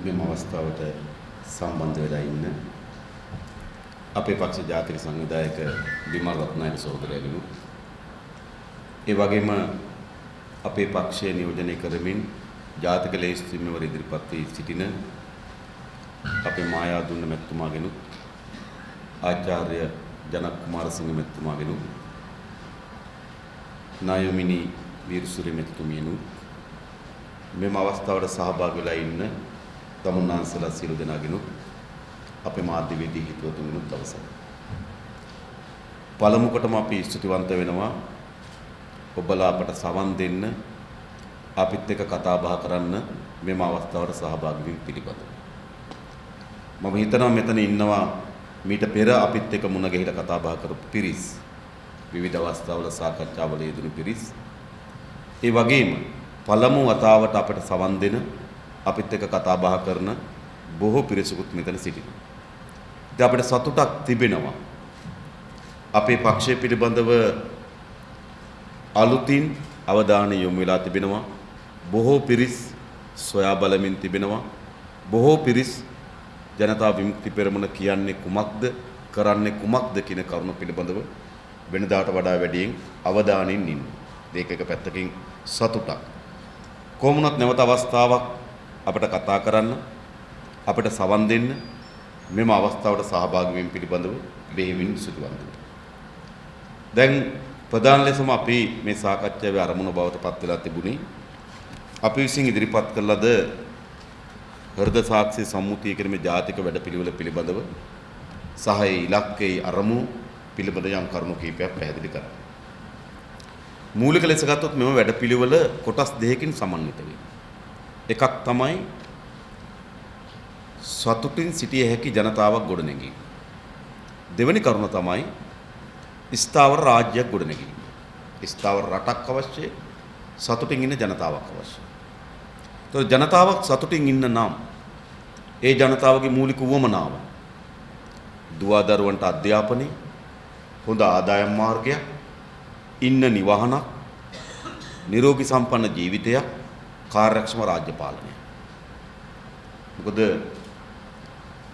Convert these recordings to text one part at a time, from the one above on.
මෙම අවස්ථාවට සම්බන්ධ වෙලා ඉන්න අපේ පක්ෂ ජාතික සංවිධායක විමල් රත්නායක සහෝදරයගෙනු ඒ වගේම අපේ පක්ෂය නියෝජනය කරමින් ජාතික ලේස්ති මෙවර ඉදිරිපත් වී සිටින අපේ මායා දුන්න මැතිතුමාගෙනු ආචාර්ය ජනක කුමාරසිංහ මැතිතුමාගෙනු නායමිනි වීරසූරිය මැතිතුමියනු මෙම අවස්ථාවට සහභාගී වෙලා ඉන්න තමුන්නාන්සලා සියලු දෙනාගෙනු අපේ මාධ්‍යවේදී හිතවතුන්ගෙනුත් අවසරයි. පළමු කොටම අපි ස්තුතිවන්ත වෙනවා ඔබලා අපට සවන් දෙන්න අපිත් එක්ක කතා බහ කරන්න මෙම අවස්ථාවට සහභාගී වීම පිළිබඳව. මම හිතනවා මෙතන ඉන්නවා මීට පෙර අපිත් එක්ක මුණ ගැහිලා කතා බහ කරපු පිරිස් විවිධ අවස්ථාවල සාකච්ඡාවල යෙදුණු පිරිස්. ඒ වගේම පළමු වතාවට අපට සවන් දෙන අපිත් එක්ක කතා බහ කරන බොහෝ පිරිසකුත් මෙතන සිටිනවා. ඉතින් අපිට සතුටක් තිබෙනවා. අපේ පක්ෂය පිළිබඳව අලුතින් අවධානය යොමු වෙලා තිබෙනවා. බොහෝ පිරිස් සොයා බලමින් තිබෙනවා. බොහෝ පිරිස් ජනතා විමුක්ති පෙරමුණ කියන්නේ කුමක්ද කරන්නේ කුමක්ද කියන කරුණ පිළිබඳව වෙනදාට වඩා වැඩියෙන් අවධානයෙන් ඉන්නවා. මේක එක පැත්තකින් සතුටක්. කොහොමුණත් නැවත අවස්ථාවක් අපිට කතා කරන්න අපිට සවන් දෙන්න මෙම අවස්ථාවට සහභාගී වීම පිළිබඳව බෙහෙවින් සුදුවන්ත. දැන් ප්‍රධාන ලෙසම අපි මේ සාකච්ඡාවේ අරමුණ බවට පත් වෙලා තිබුණේ අපි විසින් ඉදිරිපත් කළාද හෘද සාක්ෂි සම්මුතිය කියන මේ ජාතික වැඩපිළිවෙල පිළිබඳව සහ ඒ ඉලක්කයේ අරමුණු පිළිබඳ යම් කරුණු කීපයක් පැහැදිලි කරා. මූලික ලෙස ගත්තොත් මෙම වැඩපිළිවෙල කොටස් දෙකකින් සමන්විත වෙනවා. එකක් තමයි සතුටින් සිටිය හැකි ජනතාවක් ගොඩනැගීම. දෙවෙනි කරුණ තමයි ස්ථාවර රාජ්‍යයක් ගොඩනැගීම. ස්ථාවර රටක් අවශ්‍යයි. සතුටින් ඉන්න ජනතාවක් අවශ්‍යයි. ඒතකොට ජනතාවක් සතුටින් ඉන්න නම් ඒ ජනතාවගේ මූලික උවමනාව දුවදරුවන්ට අධ්‍යාපනය, හොඳ ආදායම් මාර්ගයක්, ඉන්න නිවහනක්, නිරෝගී සම්පන්න ජීවිතයක්, කාර්යක්ෂම රාජ්‍ය පාලනය. මොකද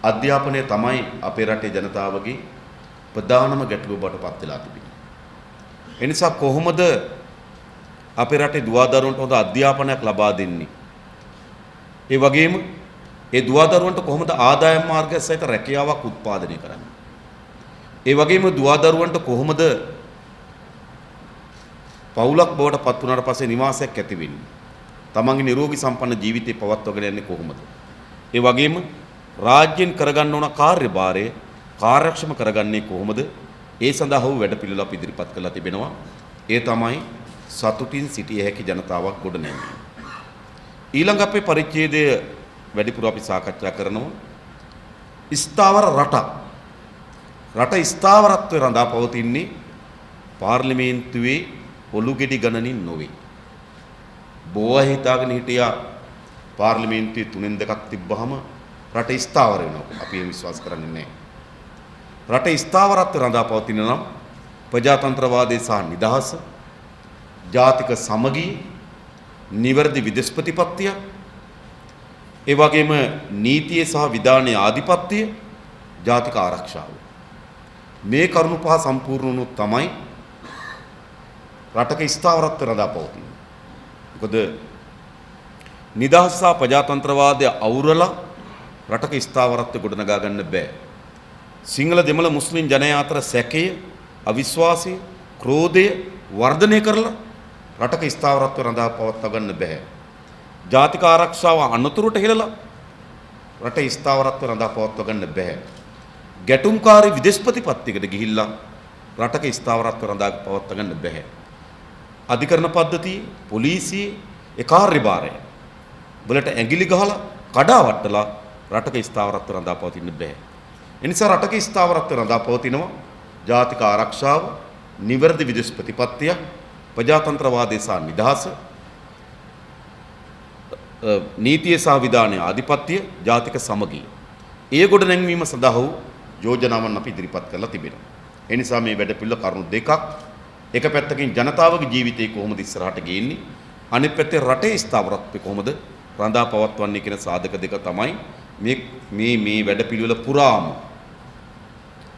අධ්‍යාපනය තමයි අපේ රටේ ජනතාවගේ ප්‍රධානම ගැටලුව බවට පත් වෙලා තිබෙන්නේ. ඒ නිසා කොහොමද අපේ රටේ දුවදරුවන්ට හොඳ අධ්‍යාපනයක් ලබා දෙන්නේ? ඒ වගේම ඒ දුවදරුවන්ට කොහොමද ආදායම් මාර්ගය සහිත රැකියාවක් උත්පාදනය කරන්නේ? ඒ වගේම දුවදරුවන්ට කොහොමද පවුලක් බවට පත් වුණාට පස්සේ නිවාසයක් ඇති වෙන්නේ? තමන්ගේ නිරෝගී සම්පන්න ජීවිතේ පවත්වාගෙන යන්නේ කොහොමද? ඒ වගේම රාජ්‍යයෙන් කරගන්න ඕන කාර්යභාරය කාර්යක්ෂම කරගන්නේ කොහොමද? ඒ සඳහා වූ වැඩපිළිවෙල අපි ඉදිරිපත් කරලා තිබෙනවා. ඒ තමයි සතුටින් සිටිය හැකි ජනතාවක් ගොඩනැගීම. ඊළඟ අපේ පරිච්ඡේදය වැඩිපුර අපි සාකච්ඡා කරනවා ස්ථාවර රටක්. රට ස්ථාවරත්වය රඳා පවතින්නේ පාර්ලිමේන්තුවේ ඔලුගෙඩි ගණනින් නොවේ. බොවා හිතාගෙන හිටියා පාර්ලිමේන්තුවේ 3න් 2ක් තිබ්බහම රට ස්ථාවර වෙනවා. අපි එහෙම විශ්වාස කරන්නේ නැහැ. රට ස්ථාවරත්වය රඳා පවතින නම් ප්‍රජාතන්ත්‍රවාදය සහ නිදහස, ජාතික සමගිය, නිවැරදි විදේශ ප්‍රතිපත්තිය, ඒ වගේම නීතිය සහ විධානයේ ආධිපත්‍යය, ජාතික ආරක්ෂාව. මේ කරුණු පහ සම්පූර්ණ වුණොත් තමයි රටක ස්ථාවරත්වය රඳා පවතින්නේ. මොකද නිදහස සහ ප්‍රජාතන්ත්‍රවාදය අවුරලා රටක ස්ථාවරත්වය ගොඩනගා ගන්න බෑ. සිංහල දෙමළ මුස්ලිම් ජනයා අතර සැකය, අවිශ්වාසය, ක්‍රෝධය වර්ධනය කරලා රටක ස්ථාවරත්වය රඳා පවත්වා ගන්න බෑ. ජාතික ආරක්ෂාව අනතුරට හෙළලා රටේ ස්ථාවරත්වය රඳා පවත්වා ගන්න බෑ. ගැටුම්කාරී විදේශ ප්‍රතිපත්තියකට ගිහිල්ලා රටක ස්ථාවරත්වය රඳා පවත්වා ගන්න බෑ. අධිකරණ පද්ධතිය, පොලිසිය ඒ කාර්යභාරය වලට ඇඟිලි ගහලා කඩාවට්ටලා රටක ස්ථාවරත්වය රඳා පවතින්න බෑ. ඒ නිසා රටක ස්ථාවරත්වය රඳා පවතිනවා ජාතික ආරක්ෂාව, නිවැරදි විදේශ ප්‍රතිපත්තිය, ප්‍රජාතන්ත්‍රවාදය සහ නිදහස, නීතිය සහ විධානයේ ආධිපත්‍ය, ජාතික සමගිය. ඒ ගොඩ නැංවීම සඳහා වූ යෝජනාවන් අපි ඉදිරිපත් කරලා තිබෙනවා. ඒ නිසා මේ වැඩපිළිවෙල කරුණු දෙකක්, එක පැත්තකින් ජනතාවගේ ජීවිතේ කොහොමද ඉස්සරහට ගේන්නේ, අනිත් පැත්තේ රටේ ස්ථාවරත්වය කොහොමද රඳා පවත්වන්නේ කියන සාධක දෙක තමයි මේ වැඩපිළිවෙල පුරාම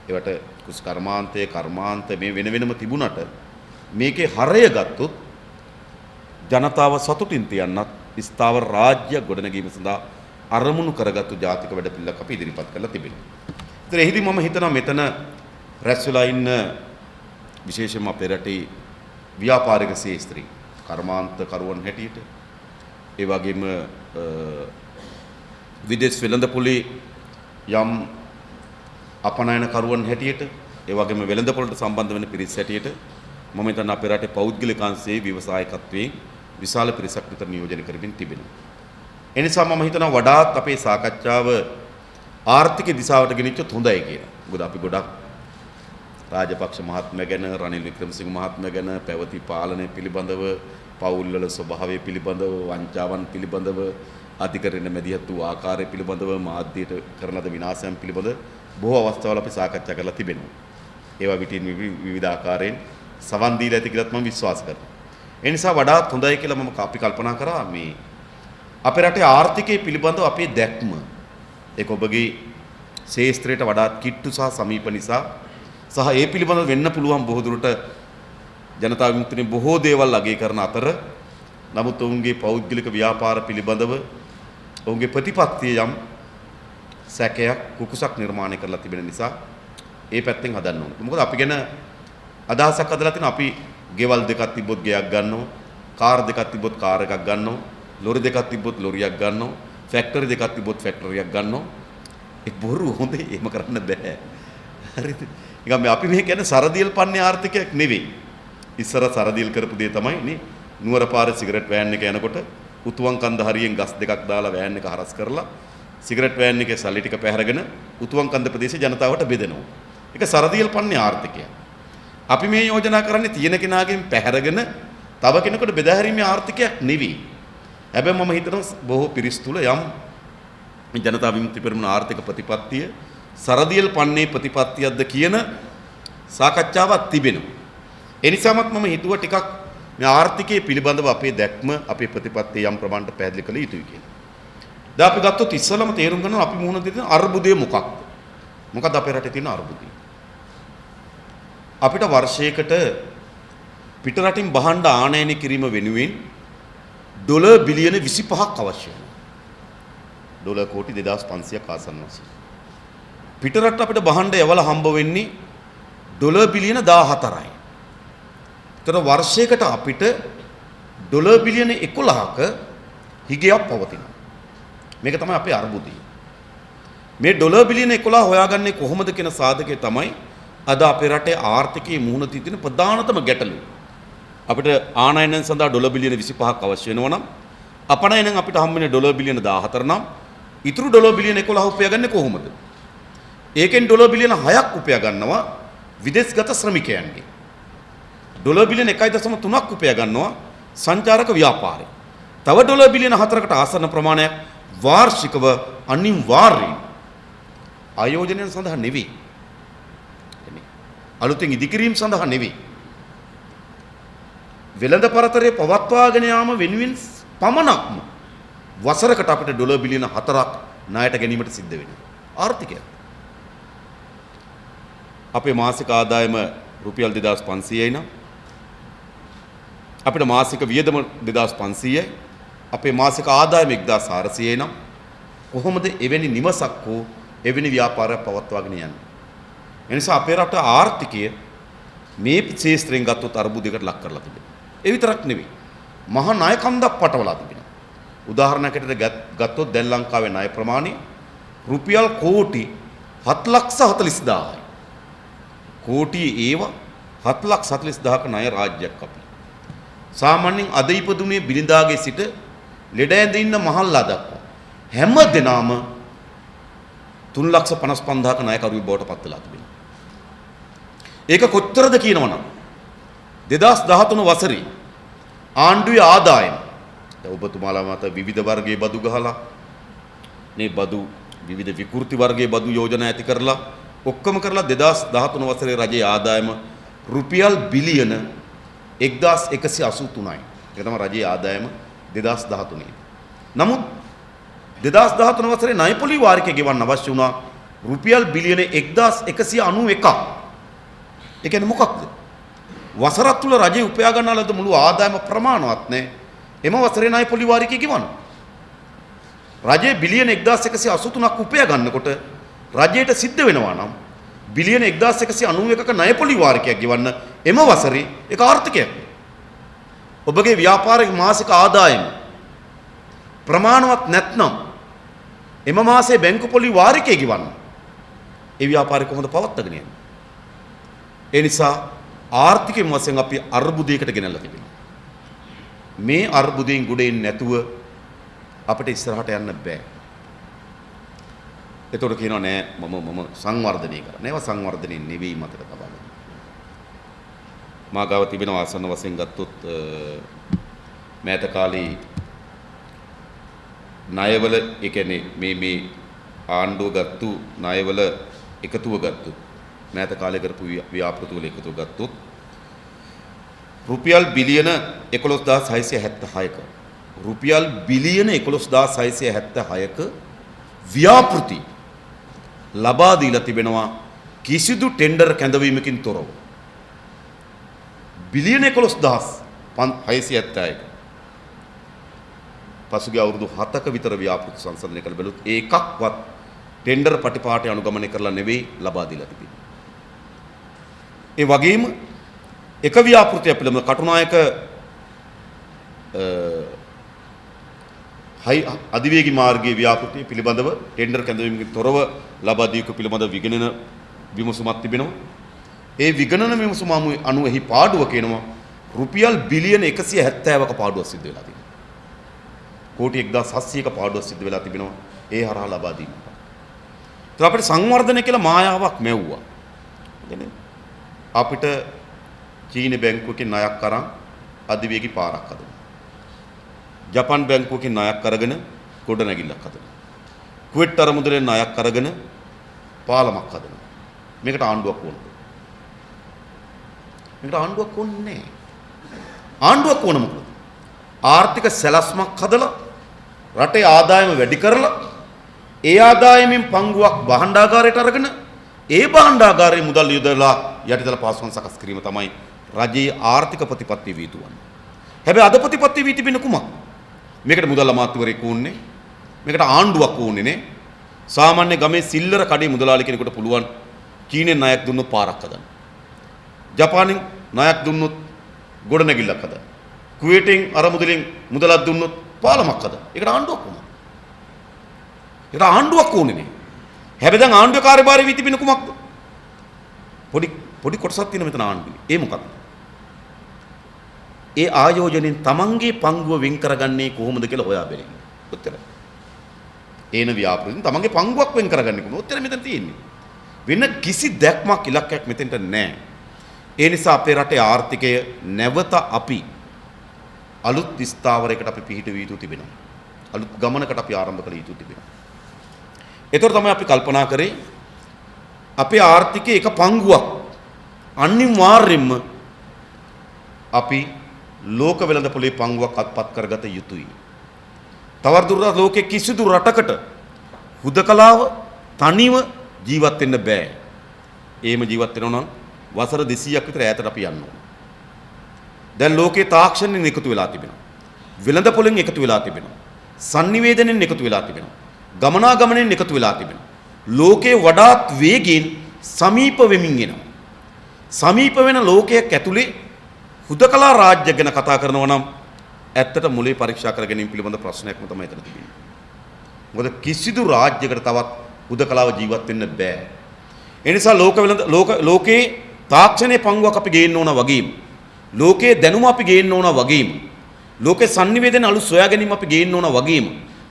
ඒවට කුස් කර්මාන්ත මේ වෙනම තිබුණට මේකේ හරය ගත්තොත් ජනතාව සතුටින් තියන්නත් ස්ථාවර රාජ්‍ය ගොඩනැගීම සඳහා අරමුණු කරගත්තු ජාතික වැඩපිළිවෙලක් අපි ඉදිරිපත් කරලා තිබෙනවා. ඒතර එහිදී මම හිතනවා මෙතන රැස් වෙලා ඉන්න විශේෂයෙන්ම අපේ රටේ ව්‍යාපාරික ශේත්‍රයේ කර්මාන්ත කරුවන් හැටියට ඒ වගේම විදේශ වෙළඳපොලේ යම් අපනයන කරුවන් හැටියට ඒ වගේම වෙළඳපොළට සම්බන්ධ වෙන පිරිස් හැටියට මම හිතන්නේ අපේ රටේ පෞද්ගලික අංශයේ ව්‍යවසායකත්වයේ විශාල පිරිසක් විතර නියෝජනය කරමින් තිබෙනවා. ඒ නිසා මම හිතනවා වඩාත් අපේ සාකච්ඡාව ආර්ථික දිශාවට ගෙනිච්චොත් හොඳයි කියලා. මොකද අපි ගොඩක් රාජපක්ෂ මහත්මයා ගැන, රනිල් වික්‍රමසිංහ මහත්මයා ගැන, පැවති පාලනය පිළිබඳව, පවුල්වල ස්වභාවය පිළිබඳව, වංචාවන් පිළිබඳව, අධිකරණ මැදිහත් වූ ආකාරය පිළිබඳව, මාධ්‍යයට කරන ලද විනාශයන් පිළිබඳව බොහෝ අවස්ථාවල අපි සාකච්ඡා කරලා තිබෙනවා. ඒවා විටින් විවිධ ආකාරයෙන් සවන් දීලා ඇති කියලාත් මම විශ්වාස කරනවා. ඒ නිසා වඩාත් හොඳයි කියලා අපි කල්පනා කරා මේ අපේ රටේ ආර්ථිකය පිළිබඳව අපේ දැක්ම ඒක ඔබගේ ශේත්‍රයට වඩාත් කිට්ටු සහ සමීප නිසා සහ ඒ පිළිබඳව වෙන්න පුළුවන් බොහෝ දුරට ජනතා විමුක්තියේ බොහෝ දේවල් අගය කරන අතර නමුත් ඔවුන්ගේ පෞද්ගලික ව්‍යාපාර පිළිබඳව ඔවුන්ගේ ප්‍රතිපත්තිය යම් සැකයක් කුකුසක් නිර්මාණය කරලා තිබෙන නිසා ඒ පැත්තෙන් හදන්න ඕනේ. මොකද අපි ගැන අදහසක් හදලා තියෙනවා අපි ගෙවල් දෙකක් තිබ්බොත් ගෙයක් ගන්නවා, කාර් දෙකක් තිබ්බොත් කාර් එකක් ගන්නවා, ලොරි දෙකක් තිබ්බොත් ලොරියක් ගන්නවා, ෆැක්ටරි දෙකක් තිබ්බොත් ෆැක්ටරියක් ගන්නවා. ඒ බොරු හොඳේ එහෙම කරන්න බෑ. හරිද? නිකන් අපි මේ කියන්නේ සරදියල් පන්නේ ආර්ථිකයක් නෙවෙයි. ඉස්සර සරදියල් කරපු දේ තමයි නේ නුවර පාරේ සිගරට් වෑන් එක යනකොට උතුවන් කන්ද හරියෙන් ගස් දෙකක් දාලා වෑන් එක හරස් කරලා සිගරට් වෑන් එකේ සල්ලි ටික පැහැරගෙන උතුවන් කන්ද ප්‍රදේශයේ ජනතාවට බෙදෙනවා. ඒක සරදියල් පන්නේ ආර්ථිකයක්. අපි මේ යෝජනා කරන්නේ තියෙන කෙනාගෙන් පැහැරගෙන තව කෙනෙකුට බෙදා හැරීමේ ආර්ථිකයක් නෙවෙයි. හැබැයි මම හිතනවා බොහෝ පිරිස් තුල යම් ජනතා විමුක්ති පෙරමුණ ආර්ථික ප්‍රතිපත්තිය සරදියල් පන්නේ ප්‍රතිපත්තියක්ද කියන සාකච්ඡාවක් තිබෙනවා. ඒ නිසාමත් මම හිතුවා ටිකක් මේ ආර්ථිකයේ පිළිබඳව අපේ දැක්ම අපේ ප්‍රතිපත්තිය යම් ප්‍රමාණයට පැහැදිලි කළ යුතුයි කියලා. දැන් අපි ගත්තොත් ඉස්සලම තේරුම් ගන්න අපි මුහුණ දෙන අර්බුදය මොකක්ද? මොකද අපේ රටේ තියෙන අර්බුදය? අපිට වර්ෂයකට පිට රටින් බහණ්ඩ ආනයනය කිරීම වෙනුවෙන් ඩොලර් බිලියන 25ක් අවශ්‍ය වෙනවා. ඩොලර් කෝටි 2500ක් ආසන්න වශයෙන්. පිට රට අපිට බහණ්ඩ යවලා හම්බ වෙන්නේ ඩොලර් බිලියන 14යි. ඒතර වර්ෂයකට අපිට ඩොලර් බිලියන 11ක හිගයක් පවතිනවා. මේක තමයි අපේ අර්බුදය. මේ ඩොලර් බිලියන 11 හොයාගන්නේ කොහොමද කියන සාධකය තමයි අද අපේ රටේ ආර්ථිකයේ මුහුණ දීන ප්‍රධානතම ගැටලුව. අපිට ආනයනයෙන් සඳහා ඩොලර් බිලියන 25ක් අවශ්‍ය වෙනවා නම් අපනයනෙන් අපිට හම්බ වෙන ඩොලර් බිලියන 14 නම් ඉතුරු ඩොලර් බිලියන 11 උපයාගන්නේ කොහොමද? ඒකෙන් ඩොලර් බිලියන 6ක් උපයා ගන්නවා විදේශගත ශ්‍රමිකයන්ගේ. ඩොලර් බිලියන 1.3ක් උපයා ගන්නවා සංචාරක ව්‍යාපාරේ. තව ඩොලර් බිලියන 4කට ආසන්න ප්‍රමාණයක් වාර්ෂිකව අනිවාර්යයෙන් ආයෝජනයන් සඳහා නෙවෙයි. අලුතෙන් ඉදිකිරීම සඳහා නෙවෙයි. වෙළඳ පරතරය පවත්වාගෙන යාම වෙනුවෙන් පමණක්ම වසරකට අපිට ඩොලර් බිලියන 4ක් ණයට ගැනීමට සිද්ධ වෙනවා. ආර්ථිකය. අපේ මාසික ආදායම රුපියල් 2500යි නම් අපිට මාසික වියදම 2500යි. අපේ මාසික ආදායම 1400යි නම් කොහොමද එවැනි නිවසක් හෝ එවැනි ව්‍යාපාරයක් පවත්වාගෙන යන්නේ? එනිසා අපේ රට ආර්ථිකය මේ ශේත්‍රයෙන් ගත්තොත් අර්බුදයකට ලක් කරලා තිබෙනවා. ඒ විතරක් නෙවෙයි. මහා ණය කන්දක් පටවලා තිබෙනවා. උදාහරණයකට ගත්තොත් දැන් ලංකාවේ ණය ප්‍රමාණය රුපියල් කෝටි 7,40,000යි. කෝටි ඒවා 7,40,000ක ණය රාජ්‍යයක් අපි. සාමාන්‍යයෙන් අද ඉපදුනේ බිලිඳාගේ සිට ලෙඩ ඇඳ ඉන්න මහල්ලා දක්වා හැම දෙනාම 3,55,000ක ණයකරුවෙක් බවට පත් වෙලා තිබෙනවා. ඒක කොච්චරද කියනවනම් 2013 වසරේ ආණ්ඩුවේ ආදායම දැන් ඔබතුමාලා මත විවිධ වර්ගයේ බදු ගහලා මේ බදු විවිධ විකෘති වර්ගයේ බදු යෝජනා ඇති කරලා ඔක්කොම කරලා 2013 වසරේ රජයේ ආදායම රුපියල් බිලියන 1,183යි. ඒක තමයි රජයේ ආදායම 2013. නමුත් 2013 වසරේ ණය පොලි වාරිකය ගෙවන්න අවශ්‍ය වුණා රුපියල් බිලියන 1191ක්. ඒ කියන්නේ මොකක්ද? වසරක් තුල රජය උපයා ගන්නා ලද මුළු ආදායම ප්‍රමාණවත් නැහැ. එම වසරේ ණය පොලි වාරිකය ගෙවන්න. රජයේ බිලියන 1183ක් උපයා ගන්නකොට රජයට සිද්ධ වෙනවා නම් බිලියන 1191ක ණය පොලි වාරිකයක් ගෙවන්න එම වසරේ ඒක ආර්ථිකයක්. ඔබගේ ව්‍යාපාරික මාසික ආදායම ප්‍රමාණවත් නැත්නම් එම මාසයේ බැංකු පොලි වාරිකය ගෙවන්න. ඒ ව්‍යාපාරය කොහොමද පවත්වාගෙන යන්නේ? ඒ නිසා ආර්ථිකයෙන් වශයෙන් අපි අර්බුදයකට ගෙනල්ලා තිබෙනවා. මේ අර්බුදයෙන් ගොඩ එන්නේ නැතුව අපිට ඉස්සරහට යන්න බෑ. ඒතකොට කියනවා නෑ මම සංවර්ධනය කරා. නේව සංවර්ධනය නෙවෙයි මතක තබා ගන්න. මා ගාව තිබෙන ආසන්න වශයෙන් ගත්තොත් මෑත කාලේ ණයවල ඒ කියන්නේ මේ ආණ්ඩුව ගත්තු ණයවල එකතුව ගත්තු මෑත කාලේ කරපු ව්‍යාපෘති වල එකතුව ගත්තොත් රුපියල් බිලියන 11676ක රුපියල් බිලියන 11676ක ව්‍යාපෘති ලබා දීලා තිබෙනවා කිසිදු ටෙන්ඩර් කැඳවීමකින් තොරව. බිලියන 11676ක පසුගිය අවුරුදු 7ක විතර ව්‍යාපෘති සංසන්දනය කළ බැලුවොත් ඒකක්වත් ටෙන්ඩර් පටිපාටි අනුගමනය කරලා නෙවෙයි ලබා දීලා තිබෙන්නේ. ඒ වගේම එක ව්‍යාපෘතියක් පිළිබඳව කටුනායක අධිවේගී මාර්ගයේ ව්‍යාපෘතිය පිළිබඳව ටෙන්ඩර් කැඳවීමකින් තොරව ලබා දීක පිළිබඳව විගණන විමසුමක් තිබෙනවා. ඒ විගණන විමසුම අනුව එහි පාඩුව කියනවා රුපියල් බිලියන 170ක පාඩුවක් සිද්ධ වෙලා තියෙනවා. කෝටි 1700ක පාඩුවක් සිද්ධ වෙලා තිබෙනවා ඒ හරහා ලබා දීම. ඒත් අපිට සංවර්ධනය කියලා මායාවක් මැව්වා. කියන්නේ අපිට චීන බැංකුවකින් ණයක් අරන් අධිවේගී පාරක් හදනවා. ජපාන් බැංකුවකින් ණයක් අරගෙන ගොඩනැගිල්ලක් හදනවා. කුවේට් අරමුදලෙන් ණයක් අරගෙන පාලමක් හදනවා. මේකට ආණ්ඩුවක් ඕනද? මේකට ආණ්ඩුවක් ඕනේ නැහැ. ආණ්ඩුවක් ඕන මොකද? ආර්ථික සැලැස්මක් හදලා රටේ ආදායම වැඩි කරලා ඒ ආදායමෙන් පංගුවක් භාණ්ඩාගාරයට අරගෙන ඒ භාණ්ඩාගාරයේ මුදල් යොදලා යටිතල පාසුකම් සකස් කිරීම තමයි රජයේ ආර්ථික ප්‍රතිපත්තිය වීතුවන්නේ. හැබැයි අද ප්‍රතිපත්තිය වී තිබෙන කුමක්? මේකට මුදල් අමාත්‍යවරයෙක් ඕනේ. මේකට ආණ්ඩුවක් ඕනේ නේ. සාමාන්‍ය ගමේ සිල්ලර කඩේ මුදලාලි කෙනෙකුට පුළුවන් චීනෙන් ණයක් දුන්නොත් පාරක් හදන්න. ජපානෙන් ණයක් දුන්නොත් ගොඩනැගිල්ලක් හදන්න. කුවේටෙන් අරමුදලෙන් මුදලක් දුන්නොත් පාලමක් හදන්න. ඒකට ආණ්ඩුවක් ඕනේ. ඒකට ආණ්ඩුවක් ඕනේ නේ. හැබැයි දැන් ආණ්ඩුවේ කාර්යභාරය වී තිබෙන කුමක්ද? පොඩි කොටසක් තියෙන මෙතන ආණ්ඩුවේ. ඒ මොකක්ද? ඒ ආයෝජනෙන් තමන්ගේ පංගුව වෙන් කරගන්නේ කොහොමද කියලා හොයා බැලීම. උත්තරයි. ඒන ව්‍යාපෘතියෙන් තමන්ගේ පංගුවක් වෙන් කරගන්නේ කොහොමද? උත්තරය මෙතන තියෙන්නේ. වෙන කිසි දැක්මක් ඉලක්කයක් මෙතෙන්ට නැහැ. ඒ නිසා අපේ රටේ ආර්ථිකය නැවත අපි අලුත් ස්ථාවරයකට අපි පිහිට විය යුතු තිබෙනවා. අලුත් ගමනකට අපි ආරම්භ කළ යුතු තිබෙනවා. ඒතර තමයි අපි කල්පනා කරේ අපේ ආර්ථිකයේ එක පංගුවක් අනිවාර්යෙන්ම අපි ලෝක වෙළඳපොලේ පංගුවක් අත්පත් කරගත යුතුයි. තවදුරටත් ලෝකයේ කිසිදු රටකට හුදකලාව තනිව ජීවත් වෙන්න බෑ. එහෙම ජීවත් වෙනවා නම් වසර 200ක් විතර ඈතට අපි යන්න ඕන. දැන් ලෝකේ තාක්ෂණයෙන් එකතු වෙලා තිබෙනවා. වෙළඳපොලෙන් එකතු වෙලා තිබෙනවා. sannivedanayen එකතු වෙලා තිබෙනවා. ගමනාගමනයෙන් එකතු වෙලා තිබෙනවා. ලෝකේ වඩාත් වේගයෙන් සමීප වෙමින් එනවා. සමීප වෙන ලෝකයක් ඇතුලේ හුදකලා රාජ්‍ය ගැන කතා කරනවා නම් ඇත්තට මුලේ පරීක්ෂා කර ගැනීම පිළිබඳ ප්‍රශ්නයක්ම තමයි එතන තිබෙන්නේ. මොකද කිසිදු රාජ්‍යයකට තවත් හුදකලාව ජීවත් වෙන්න බෑ. ඒ නිසා ලෝකේ තාක්ෂණයේ පංගුවක් අපි ගේන්න ඕන වගේම ලෝකයේ දැනුම අපි ගේන්න ඕන වගේම ලෝකේ sannivedana අලුත් සොයා ගැනීම අපි ගේන්න ඕන වගේම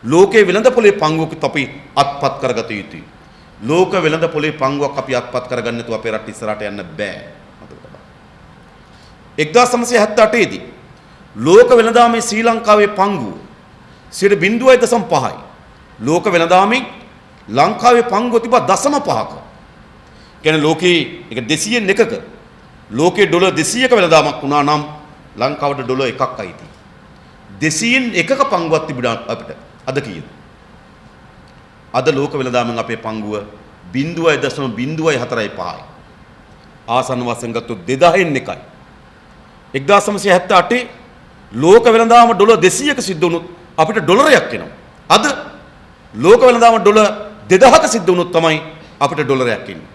ලෝකයේ වෙළඳපොලේ පංගුවකුත් අපි අත්පත් කරගත යුතුයි. ලෝක වෙළඳපොලේ පංගුවක් අපි අත්පත් කරගන්න නැතුව අපේ රට ඉස්සරහට යන්න බෑ. 1978 දී ලෝක වෙළඳාමේ ශ්‍රී ලංකාවේ පංගුව 0.5යි. ලෝක වෙළඳාමේ ලංකාවේ පංගුව තිබ්බා 0.5ක. කියන්නේ ලෝකේ එක 200න් එකක ලෝකේ ඩොලර් 200ක වෙළඳාමක් වුණා නම් ලංකාවට ඩොලර් 1ක් අයිති. 200න් එකක පංගුවක් තිබුණා අපිට. අද කීයද? අද ලෝක වෙළඳාමෙන් අපේ පංගුව 0.04.5යි. ආසන්න වශයෙන් ගත්තොත් 2000න් එකයි. 1978 ලෝක වෙළඳාම ඩොලර් 200ක සිද්ධ වුණොත් අපිට ඩොලරයක් එනවා. අද ලෝක වෙළඳාම ඩොලර් 2000ක සිද්ධ වුණොත් තමයි අපිට ඩොලරයක් එන්නේ.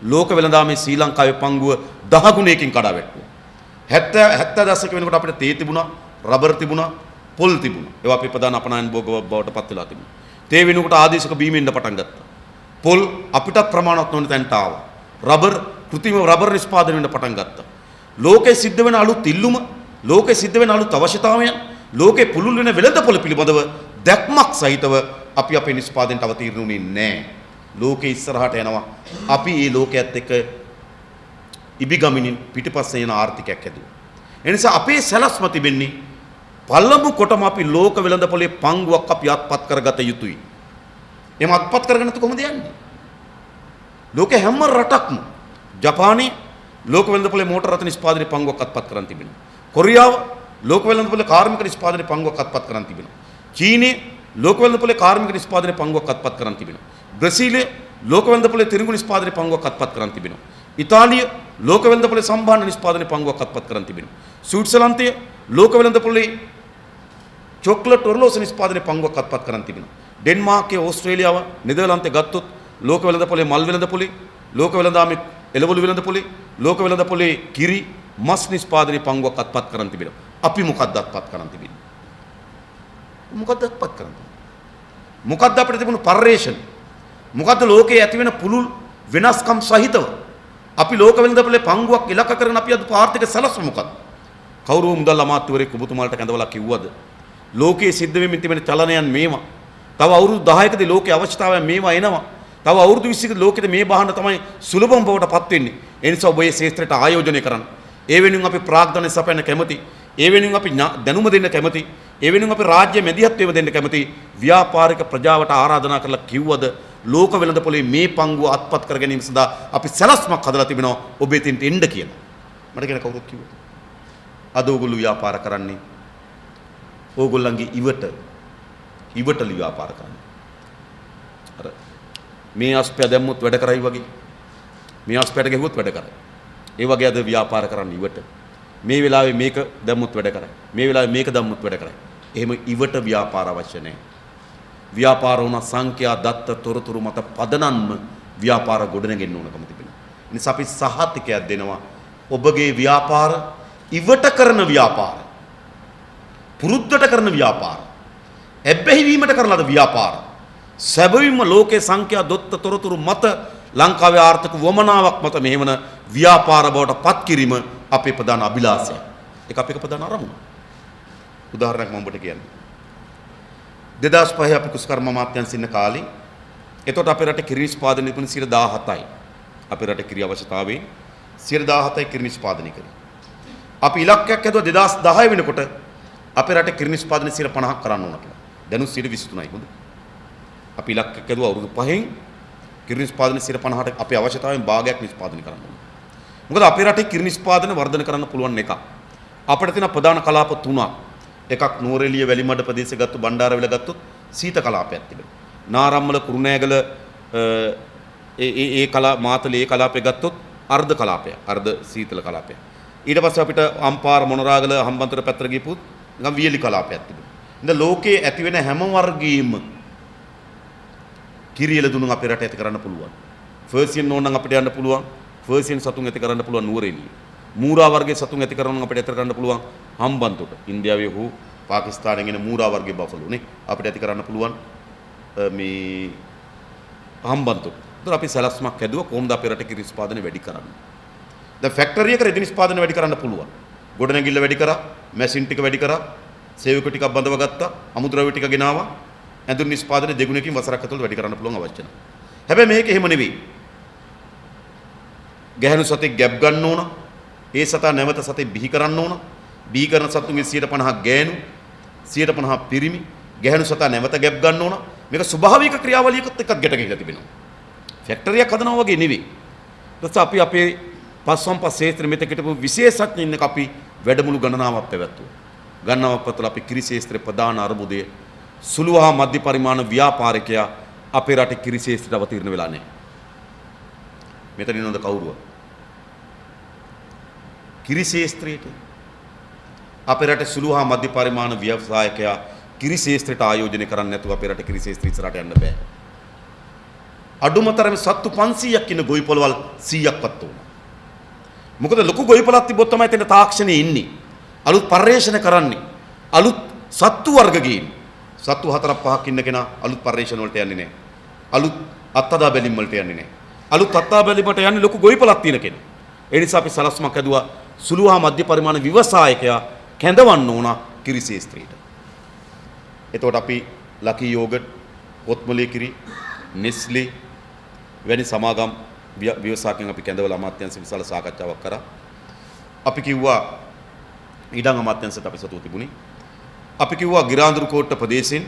ලෝක වෙළඳාමේ ශ්‍රී ලංකාවේ පංගුව 10 ගුණයකින් කඩා වැටුණා. 70 දශක වෙනකොට අපිට තේ තිබුණා, රබර් තිබුණා, පොල් තිබුණා. ඒවා අපේ ප්‍රධාන අපනයන භෝග බවට පත් වෙලා තිබුණා. තේ වෙනකොට ආදේශක බීමෙන්ද පටන් ගත්තා. පොල් අපිටත් ප්‍රමාණවත් නොවන තැනට ආවා. රබර් කෘත්‍රිම රබර් නිෂ්පාදනය වෙන්න පටන් ගත්තා. ලෝකයේ සිද්ධ වෙන අලුත් ඉල්ලුම, ලෝකයේ සිද්ධ වෙන අලුත් අවශ්‍යතාවයන්, ලෝකේ පුළුල් වෙන වෙළඳපොළ පිළිබඳව දැක්මක් සහිතව අපි අපේ නිෂ්පාදනයට අවතීර්ණ වුණේ නැහැ. ලෝකේ ඉස්සරහට යනවා. අපි මේ ලෝකයේත් එක්ක ඉබිගමිනින් පිටිපස්සේ යන ආර්ථිකයක් හැදුවා. ඒ නිසා අපේ සැලැස්ම තිබෙන්නේ පළමු කොටම අපි ලෝක වෙළඳපොලේ පංගුවක් අපි අත්පත් කරගත යුතුයි. එහෙම අත්පත් කරගෙන නැත්නම් කොහොමද යන්නේ? ලෝකේ හැම රටක්ම ජපානයේ ලෝක වෙළඳපොලේ මෝටර රථ නිෂ්පාදනයේ පංගුවක් අත්පත් කරන් තිබෙනවා. කොරියාව ලෝක වෙළඳපොලේ කාර්මික නිෂ්පාදනයේ පංගුවක් අත්පත් කරන් තිබෙනවා. චීනයේ ලෝක වෙළඳපොලේ කාර්මික නිෂ්පාදනයේ පංගුවක් අත්පත් කරන් තිබෙනවා. බ්‍රසීලයේ ලෝක වෙළඳපොලේ තිරිඟු නිෂ්පාදනයේ පංගුවක් අත්පත් කරන් තිබෙනවා. ඉතාලිය ලෝක වෙළඳපොලේ සම්භාණ්ඩ නිෂ්පාදනයේ පංගුවක් අත්පත් කරන් තිබෙනවා. ස්විට්සර්ලන්තය ලෝක වෙළඳපොලේ චොක්ලට් ඔරලෝසු නිෂ්පාදනයේ පංගුවක් අත්පත් කරන් තිබෙනවා. ඩෙන්මාර්කයේ ඕස්ට්‍රේලියාව නෙදර්ලන්තේ ගත්තොත් ලෝක වෙළඳපොලේ මල් වෙළඳපොලේ ලෝක වෙළඳාමේ එළවලු වෙළඳපොලේ ලෝක වෙළඳපොලේ කිරි මස් නිෂ්පාදනයේ පංගුවක් අත්පත් කරන් තිබෙනවා. අපි මොකද්ද අත්පත් කරන් තිබෙන්නේ? මොකද්ද අත්පත් කරන්නේ? මොකද්ද අපිට තිබුණු පරිශ්‍රණ? මොකද්ද ලෝකයේ ඇති වෙන පුළුල් වෙනස්කම් සහිතව අපි ලෝක වෙළඳපොලේ පංගුවක් ඉලක්ක කරගෙන අපි අද ආර්ථික සැලැස්ම මොකද්ද? කවුරු මුදල් අමාත්‍යවරයෙක් ඔබතුමාලට කැඳවලා කිව්වද? ලෝකයේ සිද්ධ වෙමින් තිබෙන චලනයන් මේවා. තව අවුරුදු 10කදී ලෝකයේ අවශ්‍යතාවයන් මේවා එනවා. තව අවුරුදු 20කදී ලෝකෙද මේ බහන තමයි සුලභම බවට පත් වෙන්නේ. ඒ නිසා ඔබ මේ ශේත්‍රයට ආයෝජනය කරන්න. ඒ වෙනුවෙන් අපි ප්‍රාග්ධනය සපයන්න කැමති. ඒ වෙනුවෙන් අපි දැනුම දෙන්න කැමති. ඒ වෙනුවෙන් අපි රාජ්‍ය මැදිහත්වයම දෙන්න කැමති. ව්‍යාපාරික ප්‍රජාවට ආරාධනා කරලා කිව්වද ලෝක වෙළඳපොලේ මේ පංගුව අත්පත් කර ගැනීම සඳහා අපි සැලැස්මක් හදලා තිබෙනවා. ඔබ එතෙන්ට එන්න කියලා. මට කියන කවුරුත් කිව්වද? අද ඕගොල්ලෝ ව්‍යාපාර කරන්නේ ඕගොල්ලන්ගේ ඉවටල ව්‍යාපාර කරන්නේ. අර මේ අස්පය දැම්මුත් වැඩ කරයි වගේ. මේ අස්පයට ගෙහුවොත් වැඩ කරයි. ඒ වගේ අද ව්‍යාපාර කරන්නේ ඉවට. මේ වෙලාවේ මේක දැම්මුත් වැඩ කරයි. මේ වෙලාවේ මේක දැම්මුත් වැඩ කරයි. එහෙම ඉවට ව්‍යාපාර අවශ්‍ය නැහැ. ව්‍යාපාර වුණ සංඛ්‍යා දත්ත තොරතුරු මත පදනම්ම ව්‍යාපාර ගොඩනගෙන්න ඕනකම තිබෙනවා. ඒ නිසා අපි සහතිකයක් දෙනවා. ඔබගේ ව්‍යාපාර ඉවට කරන ව්‍යාපාර. පුරුද්දට කරන ව්‍යාපාර. එබ්බැහි වීමට කරන ලද ව්‍යාපාර. සැබවින්ම ලෝකේ සංඛ්‍යා දොත්ත තොරතුරු මත ලංකාවේ ආර්ථික වමනාවක් මත මෙහෙමන ව්‍යාපාර බවට පත් කිරීම අපේ ප්‍රධාන අභිලාෂය. ඒක අපේ ප්‍රධාන අරමුණ. උදාහරණයක් මම ඔබට කියන්නම්. 2005 අපි කුස්කර්ම අමාත්‍යාංශ ඉන්න කාලේ එතකොට අපේ රටේ කිරි නිෂ්පාදනය තිබුණ 17යි. අපේ රටේ කිරි අවශ්‍යතාවයේ 17යි කිරි නිෂ්පාදනය කරේ. අපි ඉලක්කයක් හැදුවා 2010 වෙනකොට අපේ රටේ කිරි නිෂ්පාදනය 50ක් කරන්න ඕන කියලා. දැනුත් 23යි හොඳ. අපි ඉලක්කයක් හැදුවා අවුරුදු 5න් කිරි නිෂ්පාදනය 50ට අපේ අවශ්‍යතාවයෙන් භාගයක් නිෂ්පාදනය කරන්න ඕන. මොකද අපේ රටේ කිරි නිෂ්පාදනය වර්ධනය කරන්න පුළුවන් එකක්. අපිට තියෙන ප්‍රධාන කලාප තුනක්. එකක් නුවරඑළිය වැලිමඩ ප්‍රදේශය ගත්ත බණ්ඩාරවිල ගත්තොත් සීත කලාපයක් තිබෙනවා. නාරම්මල කුරුණෑගල ඒ කලා මාතලේ ඒ කලාපය ගත්තොත් අර්ධ කලාපය. අර්ධ සීතල කලාපය. ඊට පස්සේ අපිට අම්පාර මොනරාගල හම්බන්තොට පැත්තට ගිහපුත් නිකන් වියලි කලාපයක් තිබෙනවා. ඉතින් ලෝකයේ ඇති වෙන හැම වර්ගයේම කිරියල දුනුන් අපේ රට ඇති කරන්න පුළුවන්. ෆර්සියන් ඕන නම් අපිට යන්න පුළුවන්. ෆර්සියන් සතුන් ඇති කරන්න පුළුවන් නුවරඑළිය. මූරා වර්ගයේ සතුන් ඇති කරනවා නම් අපිට ඇති කරන්න පුළුවන් හම්බන්තොට. ඉන්දියාවේ හෝ පාකිස්තානයෙන් එන මූරා වර්ගයේ බෆලෝ නේ අපිට ඇති කරන්න පුළුවන් මේ හම්බන්තොට. ඒතර අපි සැලැස්මක් හැදුවා කොහොමද අපේ රටේ කිරි නිෂ්පාදනය වැඩි කරන්නේ. දැන් ෆැක්ටරි එක රෙදි නිෂ්පාදනය වැඩි කරන්න පුළුවන්. ගොඩනැගිල්ල වැඩි කරා, මැෂින් ටික වැඩි කරා, සේවක ටිකක් බඳව ගත්තා, අමුද්‍රව්‍ය ටික ගෙනාවා. ඇඳුම් නිෂ්පාදනය දෙගුණකින් වසරක් ඇතුළත වැඩි කරන්න පුළුවන් අවශ්‍ය නැහැ. හැබැයි මේක එහෙම නෙවෙයි. ගැහණු සතෙක් ගැබ් ගන්න ඕන. ඒ සතා නැවත සතෙක් බිහි කරන්න ඕන. බිහි කරන සතුන්ගේ 50% ගෑනු, 50% පිරිමි. ගැහණු සතා නැවත ගැබ් ගන්න ඕන. මේක ස්වභාවික ක්‍රියාවලියකට එක්ක ගැට ගිහිලා තිබෙනවා. ෆැක්ටරියක් හදනවා වගේ නෙවෙයි. ඊට අපි අපේ පස්වම් ක්ෂේත්‍රෙ මෙතෙක් හිටපු විශේෂඥයින් එක අපි වැඩමුළු ගණනාවක් පැවැත්තුවා. ගණනාවක් පතල අපි කිරි ක්ෂේත්‍රයේ ප්‍රධාන අරමුදය සුළු හා මධ්‍ය පරිමාණ ව්‍යාපාරිකයා අපේ රටේ කිරි ශේෂ්ත්‍රයට අවතීර්ණ වෙලා නැහැ. මෙතන ඉන්නවද කවුරුව? කිරි ශේෂ්ත්‍රයට අපේ රටේ සුළු හා මධ්‍ය පරිමාණ ව්‍යවසායකයා කිරි ශේෂ්ත්‍රයට ආයෝජනය කරන්නේ නැතුව අපේ රටේ කිරි ශේෂ්ත්‍රය ඉස්සරහට යන්න බෑ. අඩුමතරම සත්තු 500ක් ඉන්න ගොවි පොළවල් 100ක්වත් වුණා. මොකද ලොකු ගොවි පොළක් තිබ්බොත් තමයි එතන තාක්ෂණයේ ඉන්නේ. අලුත් පර්යේෂණ කරන්නේ. අලුත් සත්තු වර්ග ගේන්නේ. සත්තු 4-5ක් ඉන්න කෙනා අලුත් පර්යේෂණ වලට යන්නේ නැහැ. අලුත් අත්අදා බැලීම් වලට යන්නේ නැහැ. අලුත් අත්අදා බැලීමට යන්නේ ලොකු ගොවි පොළක් තියෙන කෙනා. ඒ නිසා අපි සලස්මක් ඇදුවා සුළු හා මධ්‍ය පරිමාණ ව්‍යවසායකයා කැඳවන්න ඕන කිරි ශේෂ්ත්‍රයට. එතකොට අපි ලකී යෝගට්, පොත්මලේ කිරි, නෙස්ලේ වැනි සමාගම් ව්‍යවසායකයන් අපි කැඳවලා අමාත්‍යාංශ විශාල සාකච්ඡාවක් කරා. අපි කිව්වා ඊඩම් අමාත්‍යාංශයට අපි සතුටු තිබුණේ. අපි කිව්වා ගිරාඳුරු කෝට්ට ප්‍රදේශයෙන්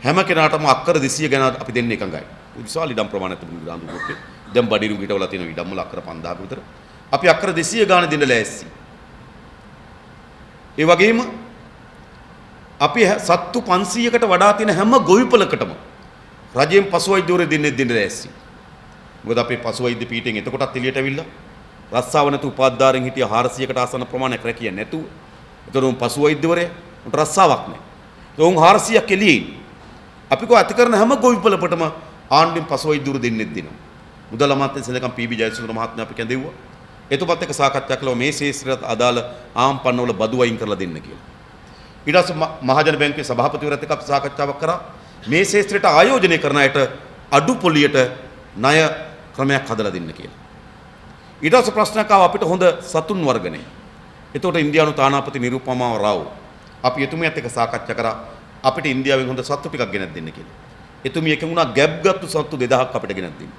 හැම කෙනාටම අක්කර 200 ගැන අපි දෙන්න එකඟයි. විශාල ඉඩම් ප්‍රමාණයක් තිබුණු ගිරාඳුරු කෝට්ටේ. දැන් බඩිරු ගිටවලා තියෙන ඉඩම් වල අක්කර 5000ක විතර. අපි අක්කර 200 ගාන දෙන්න ලෑස්ති. ඒ වගේම අපි සත්තු 500කට වඩා තියෙන හැම ගොවිපලකටම රජයෙන් පසු වෛද්‍යවරු දෙන්න ලෑස්ති. මොකද අපේ පසු වෛද්‍ය පීඨයෙන් එතකොටත් එළියට ඇවිල්ලා රස්සාව නැතු උපාධාරයෙන් හිටිය 400කට ආසන්න ප්‍රමාණයක් රැකිය නැතුව. ඒතරුම් පසු වෛද්‍යවරයා උන්ට රස්සාවක් නැහැ. ඒ උන් 400ක් එළියේ ඉන්නේ. අපි කෝ ඇති කරන හැම ගොවිපලකටම ආණ්ඩුවෙන් පසු වෛද්‍යවරු දෙන්නෙත් දෙනවා. මුදල් අමාත්‍යාංශ සෙනඟම් පී.බී. ජයසූරිය මහත්මයා අපි කැඳෙව්වා. එතුපත් එක්ක සාකච්ඡා කළා මේ ශේෂ්ත්‍රයට අදාළ ආම්පන්න වල බදු වයින් කරලා දෙන්න කියලා. ඊට පස්සේ මහජන බැංකුවේ සභාපතිවරයාත් එක්ක අපි සාකච්ඡාවක් කරා. මේ ශේෂ්ත්‍රයට ආයෝජනය කරන අයට අඩු පොලියට ණය ක්‍රමයක් හදලා දෙන්න කියලා. ඊට පස්සේ ප්‍රශ්නයක් ආවා අපිට හොඳ සතුන් වර්ගනේ. එතකොට ඉන්දියානු තානාපති නිරුපමා රාව් අපි එතුමියත් එක්ක සාකච්ඡා කරා අපිට ඉන්දියාවෙන් හොඳ සත්තු ටිකක් ගෙනත් දෙන්න කියලා. එතුමිය එකඟ වුණා ගැබ්ගත්තු සත්තු 2000ක් අපිට ගෙනත් දෙන්න.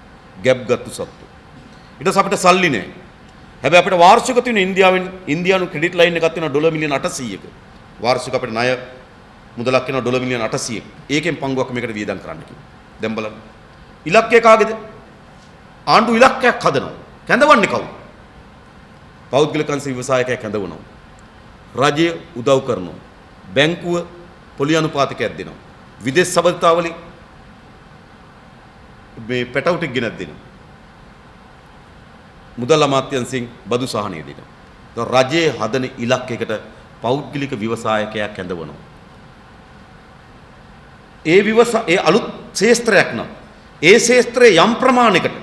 ගැබ්ගත්තු සත්තු. ඊට පස්සේ අපිට සල්ලි නැහැ. හැබැයි අපිට වාර්ෂික තියෙන ඉන්දියානු ක්‍රෙඩිට් ලයින් එකක් තියෙනවා ඩොලර් මිලියන 800ක. වාර්ෂික අපිට ණය මුදලක් වෙනවා ඩොලර් මිලියන 800ක. ඒකෙන් පංගුවක් මේකට වියදම් කරන්න කිව්වා. දැන් බලන්න. ඉලක්කය කාගේද? ආණ්ඩු ඉලක්කයක් හදනවා. කැඳවන්නේ කවුද? පෞද්ගලික අංශ ව්‍යවසායකයෙක් කැඳවනවා. රජය උදව් කරනවා. බැංකුව පොලි අනුපාතකයක් දෙනවා. විදේශ සබඳතාවලින් මේ පැටවුටික් ගෙනත් දෙනවා. මුදල් අමාත්‍යාංශයෙන් බදු සහනය දෙනවා. ඒතකොට රජයේ හදන ඉලක්කයකට පෞද්ගලික ව්‍යවසායකයෙක් කැඳවනවා. ඒ අලුත් ශේෂ්ත්‍රයක් නම් ඒ ශේෂ්ත්‍රයේ යම් ප්‍රමාණයකට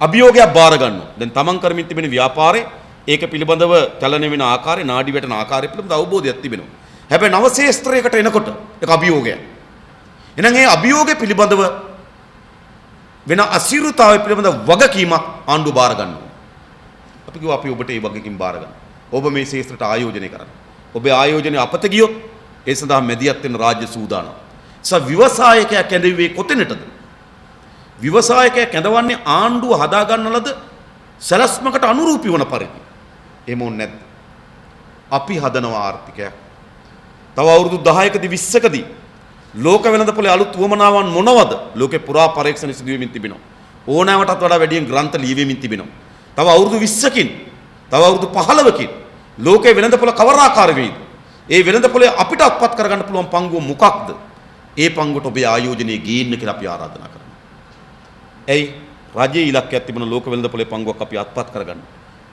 අභියෝගයක් බාර ගන්නවා. දැන් තමන් කරමින් තිබෙන ව්‍යාපාරේ ඒක පිළිබඳව චලන වෙන ආකාරය, නාඩි වැටෙන ආකාරය පිළිබඳ අවබෝධයක් තිබෙනවා. හැබැයි නව ශේෂ්ත්‍රයකට එනකොට ඒක අභියෝගයක්. එහෙනම් ඒ අභියෝගය පිළිබඳව වෙන අසිරුතාවය පිළිබඳ වගකීමක් ආණ්ඩුව බාර ගන්නවා. අපි කිව්වා අපි ඔබට ඒ වගකීම් බාර ගන්න. ඔබ මේ ශේෂ්ත්‍රයට ආයෝජනය කරන්න. ඔබේ ආයෝජනය අපත ගියොත් ඒ සඳහා මැදිහත් වෙන රාජ්‍ය සූදානම්. ව්‍යවසායකයා කැඳවුවේ කොතැනටද? ව්‍යවසායකයා කැඳවන්නේ ආණ්ඩුව හදා ගන්න ලද සැලැස්මකට අනුරූපී වන පරිදි. එහෙම ඕනේ නැද්ද? අපි හදනවා ආර්ථිකයක්. තව අවුරුදු 10කදී 20කදී ලෝක වෙළඳපොලේ අලුත් වමනාවන් මොනවද? ලෝකේ පුරා පරීක්ෂණ සිදු වෙමින් තිබෙනවා. ඕනෑමටත් වඩා වැඩියෙන් ග්‍රන්ථ ලියවෙමින් තිබෙනවා. තව අවුරුදු 20කින්, තව අවුරුදු 15කින් ලෝකේ වෙළඳපොළ කවර ආකාර වේද? ඒ වෙළඳපොලේ අපිට අත්පත් කරගන්න පුළුවන් පංගුව මොකක්ද? ඒ පංගුවට ඔබේ ආයෝජනයේ ගේන්න කියලා අපි ආරාධනා කරනවා. එයි රජයේ ඉලක්කයක් තිබුණ ලෝක වෙළඳපොලේ පංගුවක් අපි අත්පත් කරගන්න.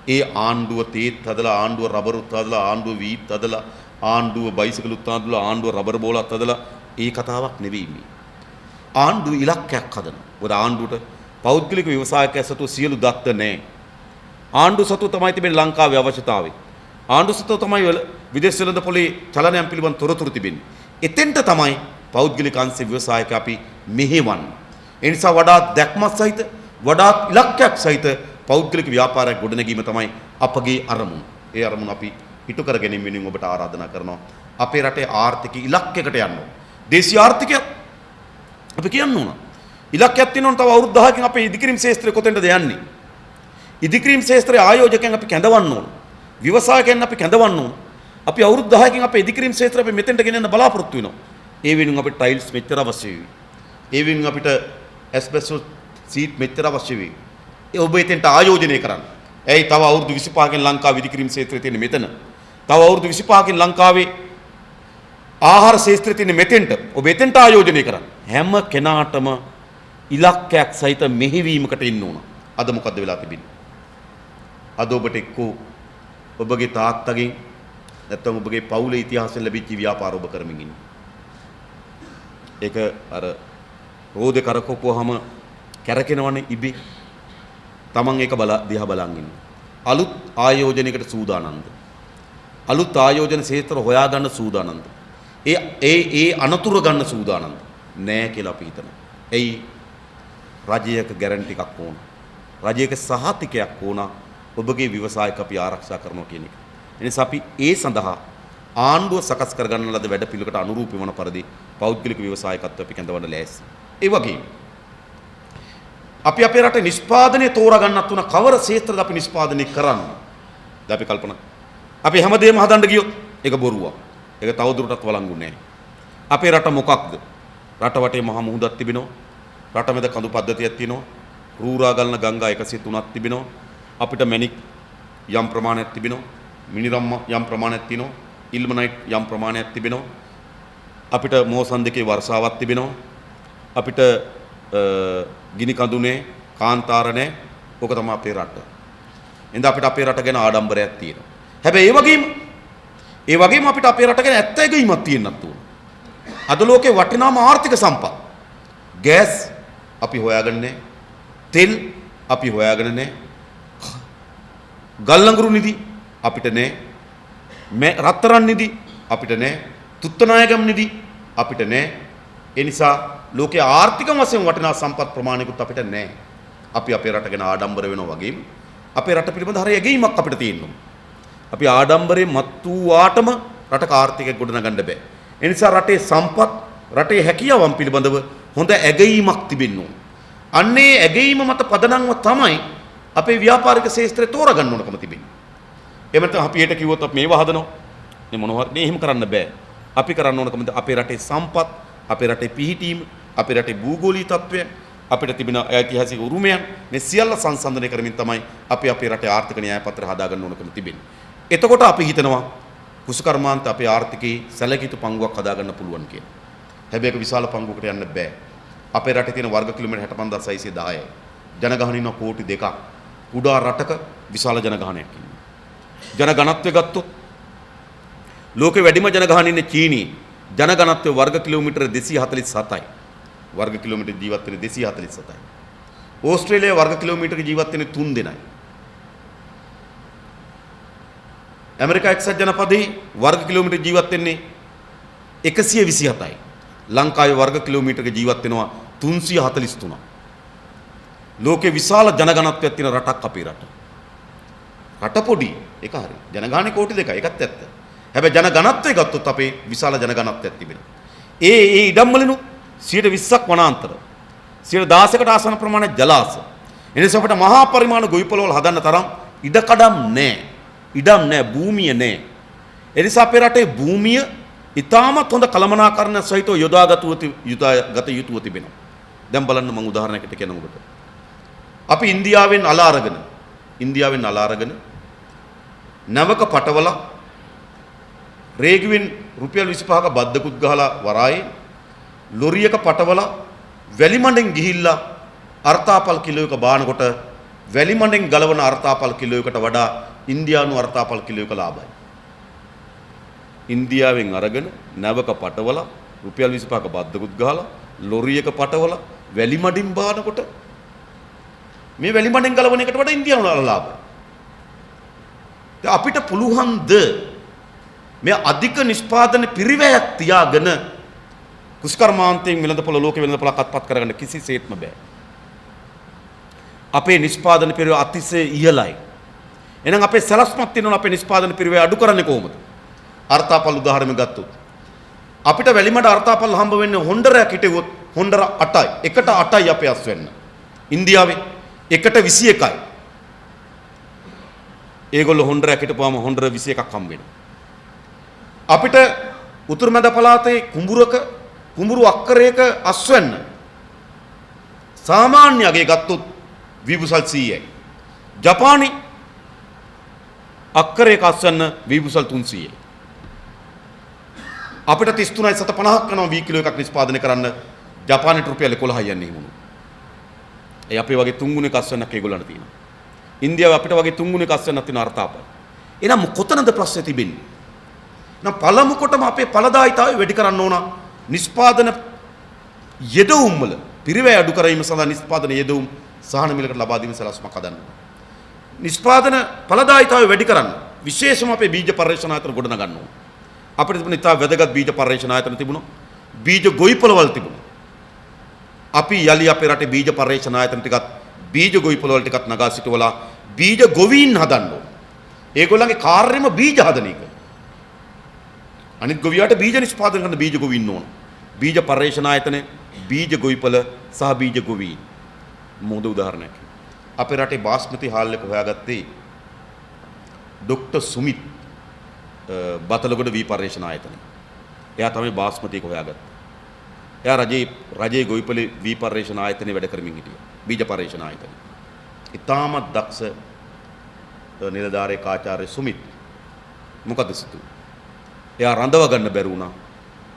ඒ ආණ්ඩුව තේත් හදලා, ආණ්ඩුව රබරුත් හදලා, ආණ්ඩුව වීත් හදලා, ආණ්ඩුව බයිසිකලුත් හදලා, ආණ්ඩුව රබර් බෝලත් හදලා ඒ කතාවක් නෙවෙයි මේ. ආණ්ඩුව ඉලක්කයක් හදනවා. මොකද ආණ්ඩුවට පෞද්ගලික ව්‍යවසායකයන් සතු සියලු දත්ත නැහැ. ආණ්ඩුව සතු තමයි තිබෙන්නේ ලංකාවේ අවශ්‍යතාවය. ආණ්ඩුව සතු තමයි විදේශ වෙළඳපොලේ චලනයන් පිළිබඳ තොරතුරු තිබෙන්නේ. එතෙන්ට තමයි පෞද්ගලික අංශ ව්‍යවසායක අපි මෙහෙවන්නේ. ඒ නිසා වඩාත් දැක්මක් සහිත, වඩාත් ඉලක්කයක් සහිත පෞද්ගලික ව්‍යාපාරයක් ගොඩනැගීම තමයි අපගේ අරමුණ. ඒ අරමුණ අපි ඉටු කර ගැනීම වෙනුවෙන් ඔබට ආරාධනා කරනවා. අපේ රටේ ආර්ථික ඉලක්කයකට යන්න ඕන. දේශීය ආර්ථිකය අපි කියන්න ඕන. ඉලක්කයක් තියෙනවා තව අවුරුදු 10කින් අපේ ඉදිකිරීම් ශාස්ත්‍රය කොතෙන්ද යන්නේ? ඉදිකිරීම් ශාස්ත්‍රයේ ආයෝජකයන් අපි කැඳවන්න ඕන. ව්‍යවසායකයන් අපි කැඳවන්න ඕන. අපි අවුරුදු 10කින් අපේ ඉදිකිරීම් ශාස්ත්‍රය අපි මෙතෙන්ට ගෙනන්න බලාපොරොත්තු වෙනවා. ඒ වෙනුවෙන් අපිට ටයිල්ස් මෙච්චර අවශ්‍ය වෙයි. ඒ වෙනුවෙන් අපිට ඇස්බෙස්ටොස් සීට් මෙච්චර අවශ්‍ය වෙයි. ඒ ඔබ එතෙන්ට ආයෝජනය කරන්න. ඇයි තව අවුරුදු 25කින් ලංකාවේ ඉදිකිරීම් ශාස්ත්‍රය තියෙන්නේ මෙතන. තව අවුරුදු 25කින් ලංකාවේ ආහාර ශාස්ත්‍රයේ තියෙන මෙතෙන්ට ඔබ එතෙන්ට ආයෝජනය කරන්න. හැම කෙනාටම ඉලක්කයක් සහිත මෙහෙවීමකට ඉන්න ඕන. අද මොකද්ද වෙලා තිබෙන්නේ? අද ඔබට එක්කෝ ඔබගේ තාත්තගෙන් නැත්නම් ඔබගේ පවුලේ ඉතිහාසයෙන් ලැබිච්ච ව්‍යාපාර ඔබ කරමින් ඉන්නේ. ඒක අර රෝදේ කරකවපුවාම කැරකෙනවනේ ඉබේ. Taman ඒක දිහා බලන් ඉන්න. අලුත් ආයෝජනයකට සූදානම්ද? අලුත් ආයෝජන ක්ෂේත්‍ර හොයාගන්න සූදානම්ද? ඒ අනතුරු ගන්න සූදානම්ද? නෑ කියලා අපි හිතනවා. එයි රජයක ගැරන්ටි එකක් ඕන. රජයක සහතිකයක් ඕන. ඔබගේ ව්‍යවසායක අපි ආරක්ෂා කරනවා කියන එක. එනිසා අපි ඒ සඳහා ආණ්ඩුව සකස් කරගන්න ලද වැඩ පිළිවෙලකට අනුරූපී වන පරිදි පෞද්ගලික ව්‍යවසායකත්වය අපි කැඳවන්න ලෑස්ති. ඒ වගේම අපි අපේ රටේ නිෂ්පාදනය තෝරාගන්නත් උන කවර ක්ෂේත්‍රද අපි නිෂ්පාදනය කරන්නේ? දැන් අපි කල්පනා. අපි හැමදේම හදන්න ගියොත් ඒක බොරුවක්. ඒක තවදුරටත් වළංගු නැහැ. අපේ රට මොකක්ද? රට වටේ මහා මුහුදක් තිබෙනවා. රට මැද කඳු පද්ධතියක් තියෙනවා. රූරා ගලන ගංගා 103ක් තිබෙනවා. අපිට මැණික් යම් ප්‍රමාණයක් තිබෙනවා. මිනිරම් යම් ප්‍රමාණයක් තියෙනවා. ඉල්මනයිට් යම් ප්‍රමාණයක් තිබෙනවා. අපිට මෝසන් දෙකේ වර්ෂාවක් තිබෙනවා. අපිට ගිනි කඳුනේ කාන්තාර නැහැ. ඕක තමයි අපේ රට. එහෙනම් අපිට අපේ රට ගැන ආඩම්බරයක් තියෙනවා. හැබැයි ඒ වගේම අපිට අපේ රට ගැන ඇත්ත ඇගීමක් තියෙන්නත් ඕන. අද ලෝකේ වටිනාම ආර්ථික සම්පත් ගෑස් අපි හොයාගන්නේ නැහැ. තෙල් අපි හොයාගෙන නැහැ. ගල් ලඟුරු නිදි අපිට නැහැ. රත්තරන් නිදි අපිට නැහැ. තුත්තනායගම් නිදි අපිට නැහැ. ඒ නිසා ලෝකයේ ආර්ථික වශයෙන් වටිනා සම්පත් ප්‍රමාණිකුත් අපිට නැහැ. අපි අපේ රට ගැන ආඩම්බර වෙනවා වගේම අපේ රට පිළිබඳ හරිය ඇගීමක් අපිට තියෙනවා. අපි ආඩම්බරේ මත් වූාටම රටක ආර්ථිකය ගොඩනගන්න බෑ. ඒ නිසා රටේ සම්පත් රටේ හැකියාවන් පිළිබඳව හොඳ ඇගීමක් තිබෙන්න ඕන. අන්නේ ඇගීම මත පදනම්ව තමයි අපේ ව්‍යාපාරික ශාස්ත්‍රය තෝරගන්න ඕනකම තිබෙන්නේ. එහෙම නැත්නම් අපි හෙට කිව්වොත් අපි මේවා හදනවා. මේ මොනවද? මේ එහෙම කරන්න බෑ. අපි කරන්න ඕනකම අපේ රටේ සම්පත්, අපේ රටේ පිහිටීම, අපේ රටේ භූගෝලීය තත්ත්වය, අපිට තිබෙන ඓතිහාසික උරුමයන් මේ සියල්ල සංසන්දනය කරමින් තමයි අපි අපේ රටේ ආර්ථික න්‍යාය පත්‍රය හදාගන්න ඕනකම තිබෙන්නේ. එතකොට අපි හිතනවා කුසකර්මාන්ත අපේ ආර්ථිකයේ සැලකිය යුතු පංගුවක් හදාගන්න පුළුවන් කියලා. හැබැයි ඒක විශාල පංගුවකට යන්න බෑ. අපේ රටේ තියෙන වර්ග කිලෝමීටර් 65610යි. ජනගහනය ඉන්න කෝටි 2ක්. කුඩා රටක විශාල ජනගහනයක් ඉන්නවා. ජනගණත්වය ගත්තොත් ලෝකේ වැඩිම ජනගහනය ඉන්නේ චීනයේ. ජනගණත්වය වර්ග කිලෝමීටර 247යි. වර්ග කිලෝමීටර ජීවත් වෙන 247යි. ඕස්ට්‍රේලියාවේ වර්ග කිලෝමීටරක ජීවත් වෙන 3 දෙනයි. ඇමරිකා එක්සත් ජනපදයේ වර්ග කිලෝමීටර ජීවත් වෙන්නේ 127යි. ලංකාවේ වර්ග කිලෝමීටරක ජීවත් වෙනවා 343ක්. ලෝකේ විශාල ජනගණත්වයක් තියෙන රටක් අපේ රට. රට පොඩි ඒක හරි. ජනගහනය කෝටි 2යි ඒකත් ඇත්ත. හැබැයි ජනගණත්වය ගත්තොත් අපේ විශාල ජනගණත්වයක් තිබෙනවා. ඒ ඉඩම් වලිනු 120ක් වනාන්තර. 16කට ආසන ප්‍රමාණයක් ජලාශ. එනිසා අපිට මහා පරිමාණ ගොවි පොළවල් හදන්න තරම් ඉඩකඩම් නැහැ. ඉඩම් නැහැ, භූමිය නැහැ. එනිසා අපේ රටේ භූමිය ඉතාමත් හොඳ කළමනාකරණ සහිතව යොදාගත යුතුව තිබෙනවා. දැන් බලන්න මම උදාහරණයකට කියනකොට අපි ඉන්දියාවෙන් අල අරගෙන නවක පටවල රේගුවෙන් රුපියල් 25ක බද්දකුත් ගහලා වරායේ ලොරියක පටවල වැලිමඬෙන් ගිහිල්ලා අර්තාපල් කිලෝ එක බානකොට වැලිමඬෙන් ගලවන අර්තාපල් කිලෝ එකට වඩා ඉන්දියානු අර්තාපල් කිලෝ එක ලාභයි. ඉන්දියාවෙන් අරගෙන නැවක පටවල රුපියල් 25ක බද්දකුත් ගහලා ලොරියක පටවල වැලිමඬින් බානකොට මේ වැලිමඬෙන් ගලවන එකට වඩා ඉන්දියානු ලාභයි. අපිට පුළුවන්ද මේ අධික නිෂ්පාදන පිරිවැයක් තියාගෙන කුෂ්කර්මාන්තයෙන් වෙළඳපොළ ලෝකේ වෙළඳපොළක් අත්පත් කරගන්න කිසිසේත්ම බෑ. අපේ නිෂ්පාදන පිරිවැය අතිශය ඉහළයි. එහෙනම් අපේ සලස්මක් තියෙනවා අපේ නිෂ්පාදන පිරිවැය අඩු කරන්නේ කොහොමද? අර්තාපල් උදාහරණයක් ගත්තොත් අපිට වැලිමඩ අර්තාපල් හම්බ වෙන්නේ හොන්ඩරයක් හිටෙවොත් හොන්ඩර 8යි. එකට 8යි අපේ අස් වෙන්න. ඉන්දියාවේ එකට 21යි. ඒගොල්ලෝ හොන්ඩරයක් හිටපුවාම හොන්ඩර 21ක් හම්බ වෙනවා. අපිට උතුරු මැද පළාතේ කුඹුරු අක්කරයක අස්වැන්න සාමාන්‍ය අගේ ගත්තොත් විබුසල් 100යි. ජපානයේ අක්කරයක අස්වැන්න විබුසල් 300යි. අපිට 33.50ක් කරනවා වී කිලෝ එකක් නිෂ්පාදනය කරන්න ජපානයේ රුපියල් 11යි යන්නේ හිමුණු. ඒ අපේ වගේ තුන්ගුණේ කස්වන්නක් ඒගොල්ලන්ට තියෙනවා. ඉන්දියාව අපිට වගේ තුන්ගුණේ කස්වන්නක් තියෙන අර්ථාපය. එහෙනම් කොතනද ප්‍රශ්නේ තිබෙන්නේ? නම් පළමු කොටම අපේ ඵලදායීතාවය වැඩි කරන්න ඕන නිෂ්පාදන යෙදවුම් වල පිරිවැය අඩු කිරීම සඳහා නිෂ්පාදන යෙදවුම් සහන මිලකට ලබා දීම සලස්මක් හදන්න. නිෂ්පාදන ඵලදායීතාවය වැඩි කරන්න විශේෂම අපේ බීජ පර්යේෂණ ආයතන ගොඩනගන්න ඕන. අපිට තිබුණ ඉතා වැදගත් බීජ පර්යේෂණ ආයතන තිබුණා. බීජ ගොවිපළවල් තිබුණා. අපි යලි අපේ රටේ බීජ පර්යේෂණ ආයතන ටිකත් බීජ ගොවිපළවල් ටිකත් නගා සිටවලා බීජ ගොවීන් හදන්න ඕන. ඒගොල්ලන්ගේ කාර්යම බීජ හදන එක. අනිත් ගොවියාට බීජ නිෂ්පාදනය කරන බීජ ගොවීන් ඕන. බීජ පර්යේෂණ ආයතනේ බීජ ගොවිපළ සහ බීජ ගොවීන් මොහොත උදාහරණයක්. අපේ රටේ බාස්මති හාල් එක හොයාගත්තේ ඩොක්ටර් සුමිත් බතලගොඩ වී පර්යේෂණ ආයතනය. එයා තමයි බාස්මති එක හොයාගත්තේ. එයා රජයේ ගොවිපළ වී පර්යේෂණ ආයතනයේ වැඩ කරමින් හිටියා. බීජ පර්යේෂණ ආයතනය. ඉතාමත් දක්ෂ නිලධාරී ආචාර්ය සුමිත් මොකද සිතුවේ? එයා රඳව ගන්න බැරි වුණා.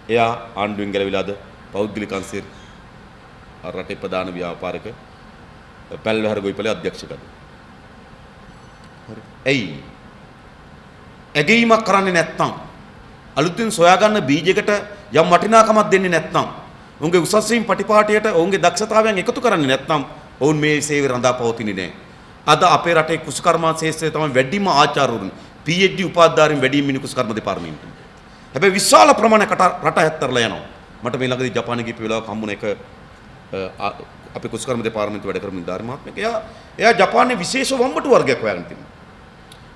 එයා ආණ්ඩුවෙන් ගැලවිලාද පෞද්ගලික අංශයේ රටේ ප්‍රධාන ව්‍යාපාරික පැල්වහර ගොවිපළේ අධ්‍යක්ෂකද. හරි. එයි ඇගීමක් කරන්නේ නැත්නම් අලුතින් සොයා ගන්න බීජයකට යම් වටිනාකමක් දෙන්නේ නැත්නම් උන්ගේ උසස් වීම පටිපාටියට ඔවුන්ගේ දක්ෂතාවයන් එකතු කරන්නේ නැත්නම් ඔවුන් මේ සේවය රඳා පවතින්නේ නැහැ. අද අපේ රටේ කුසකර්ම ශාස්ත්‍රයේ තමයි වැඩිම ආචාර්යවරුන් PhD උපාධිධාරීන් වැඩිම ඉන්නේ කුසකර්ම දෙපාර්තමේන්තුවේ. හැබැයි විශාල ප්‍රමාණයකට රට හැත්තරලා යනවා. මට මේ ළඟදී ජපානයේ ගිය වෙලාවක හම්බුන එක අපේ කුසකර්ම දෙපාර්තමේන්තුව වැඩ කරන නිලධාරී මහත්මයෙක්. එයා ජපානයේ විශේෂ වම්බටු වර්ගයක් හොයාගෙන තිබුණා.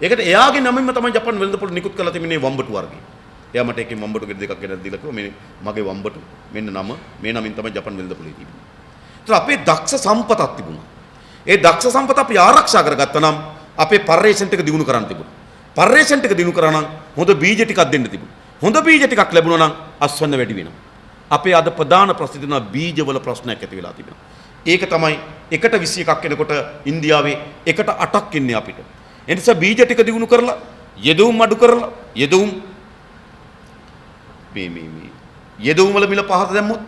ඒකට එයාගේ නමින්ම තමයි ජපාන වෙළඳපොළ නිකුත් කරලා තිබෙන්නේ වම්බටු වර්ගය. එයා මට එකකින් වම්බටු දෙකක් ගෙනත් දීලා කිව්වා මේ මගේ වම්බටු මෙන්න නම මේ නමින් තමයි ජපාන වෙළඳපොළේ තිබුණේ. ඒතර අපේ දක්ෂ සම්පතක් තිබුණා. ඒ දක්ෂ සම්පත අපි ආරක්ෂා කරගත්තා නම් අපේ පර්යේෂණ ටික දිනු කරන්න තිබුණා. පර්යේෂණ ටික දිනු කරා නම් හොඳ බීජ ටිකක් දෙන්න තිබුණා. හොඳ බීජ ටිකක් ලැබුණා නම් අස්වැන්න වැඩි වෙනවා. අපේ අද ප්‍රධාන ප්‍රශ්නේ තියෙනවා බීජවල ප්‍රශ්නයක් ඇති වෙලා තිබෙනවා. ඒක තමයි 1:21ක් එනකොට ඉන්දියාවේ 1:8ක් ඉන්නේ අපිට. ඒ නිසා බීජ ටික දිනු කරලා යෙදවුම් අඩු කරලා යෙදවුම් යෙදවුම් වල මිල පහත දැම්මොත්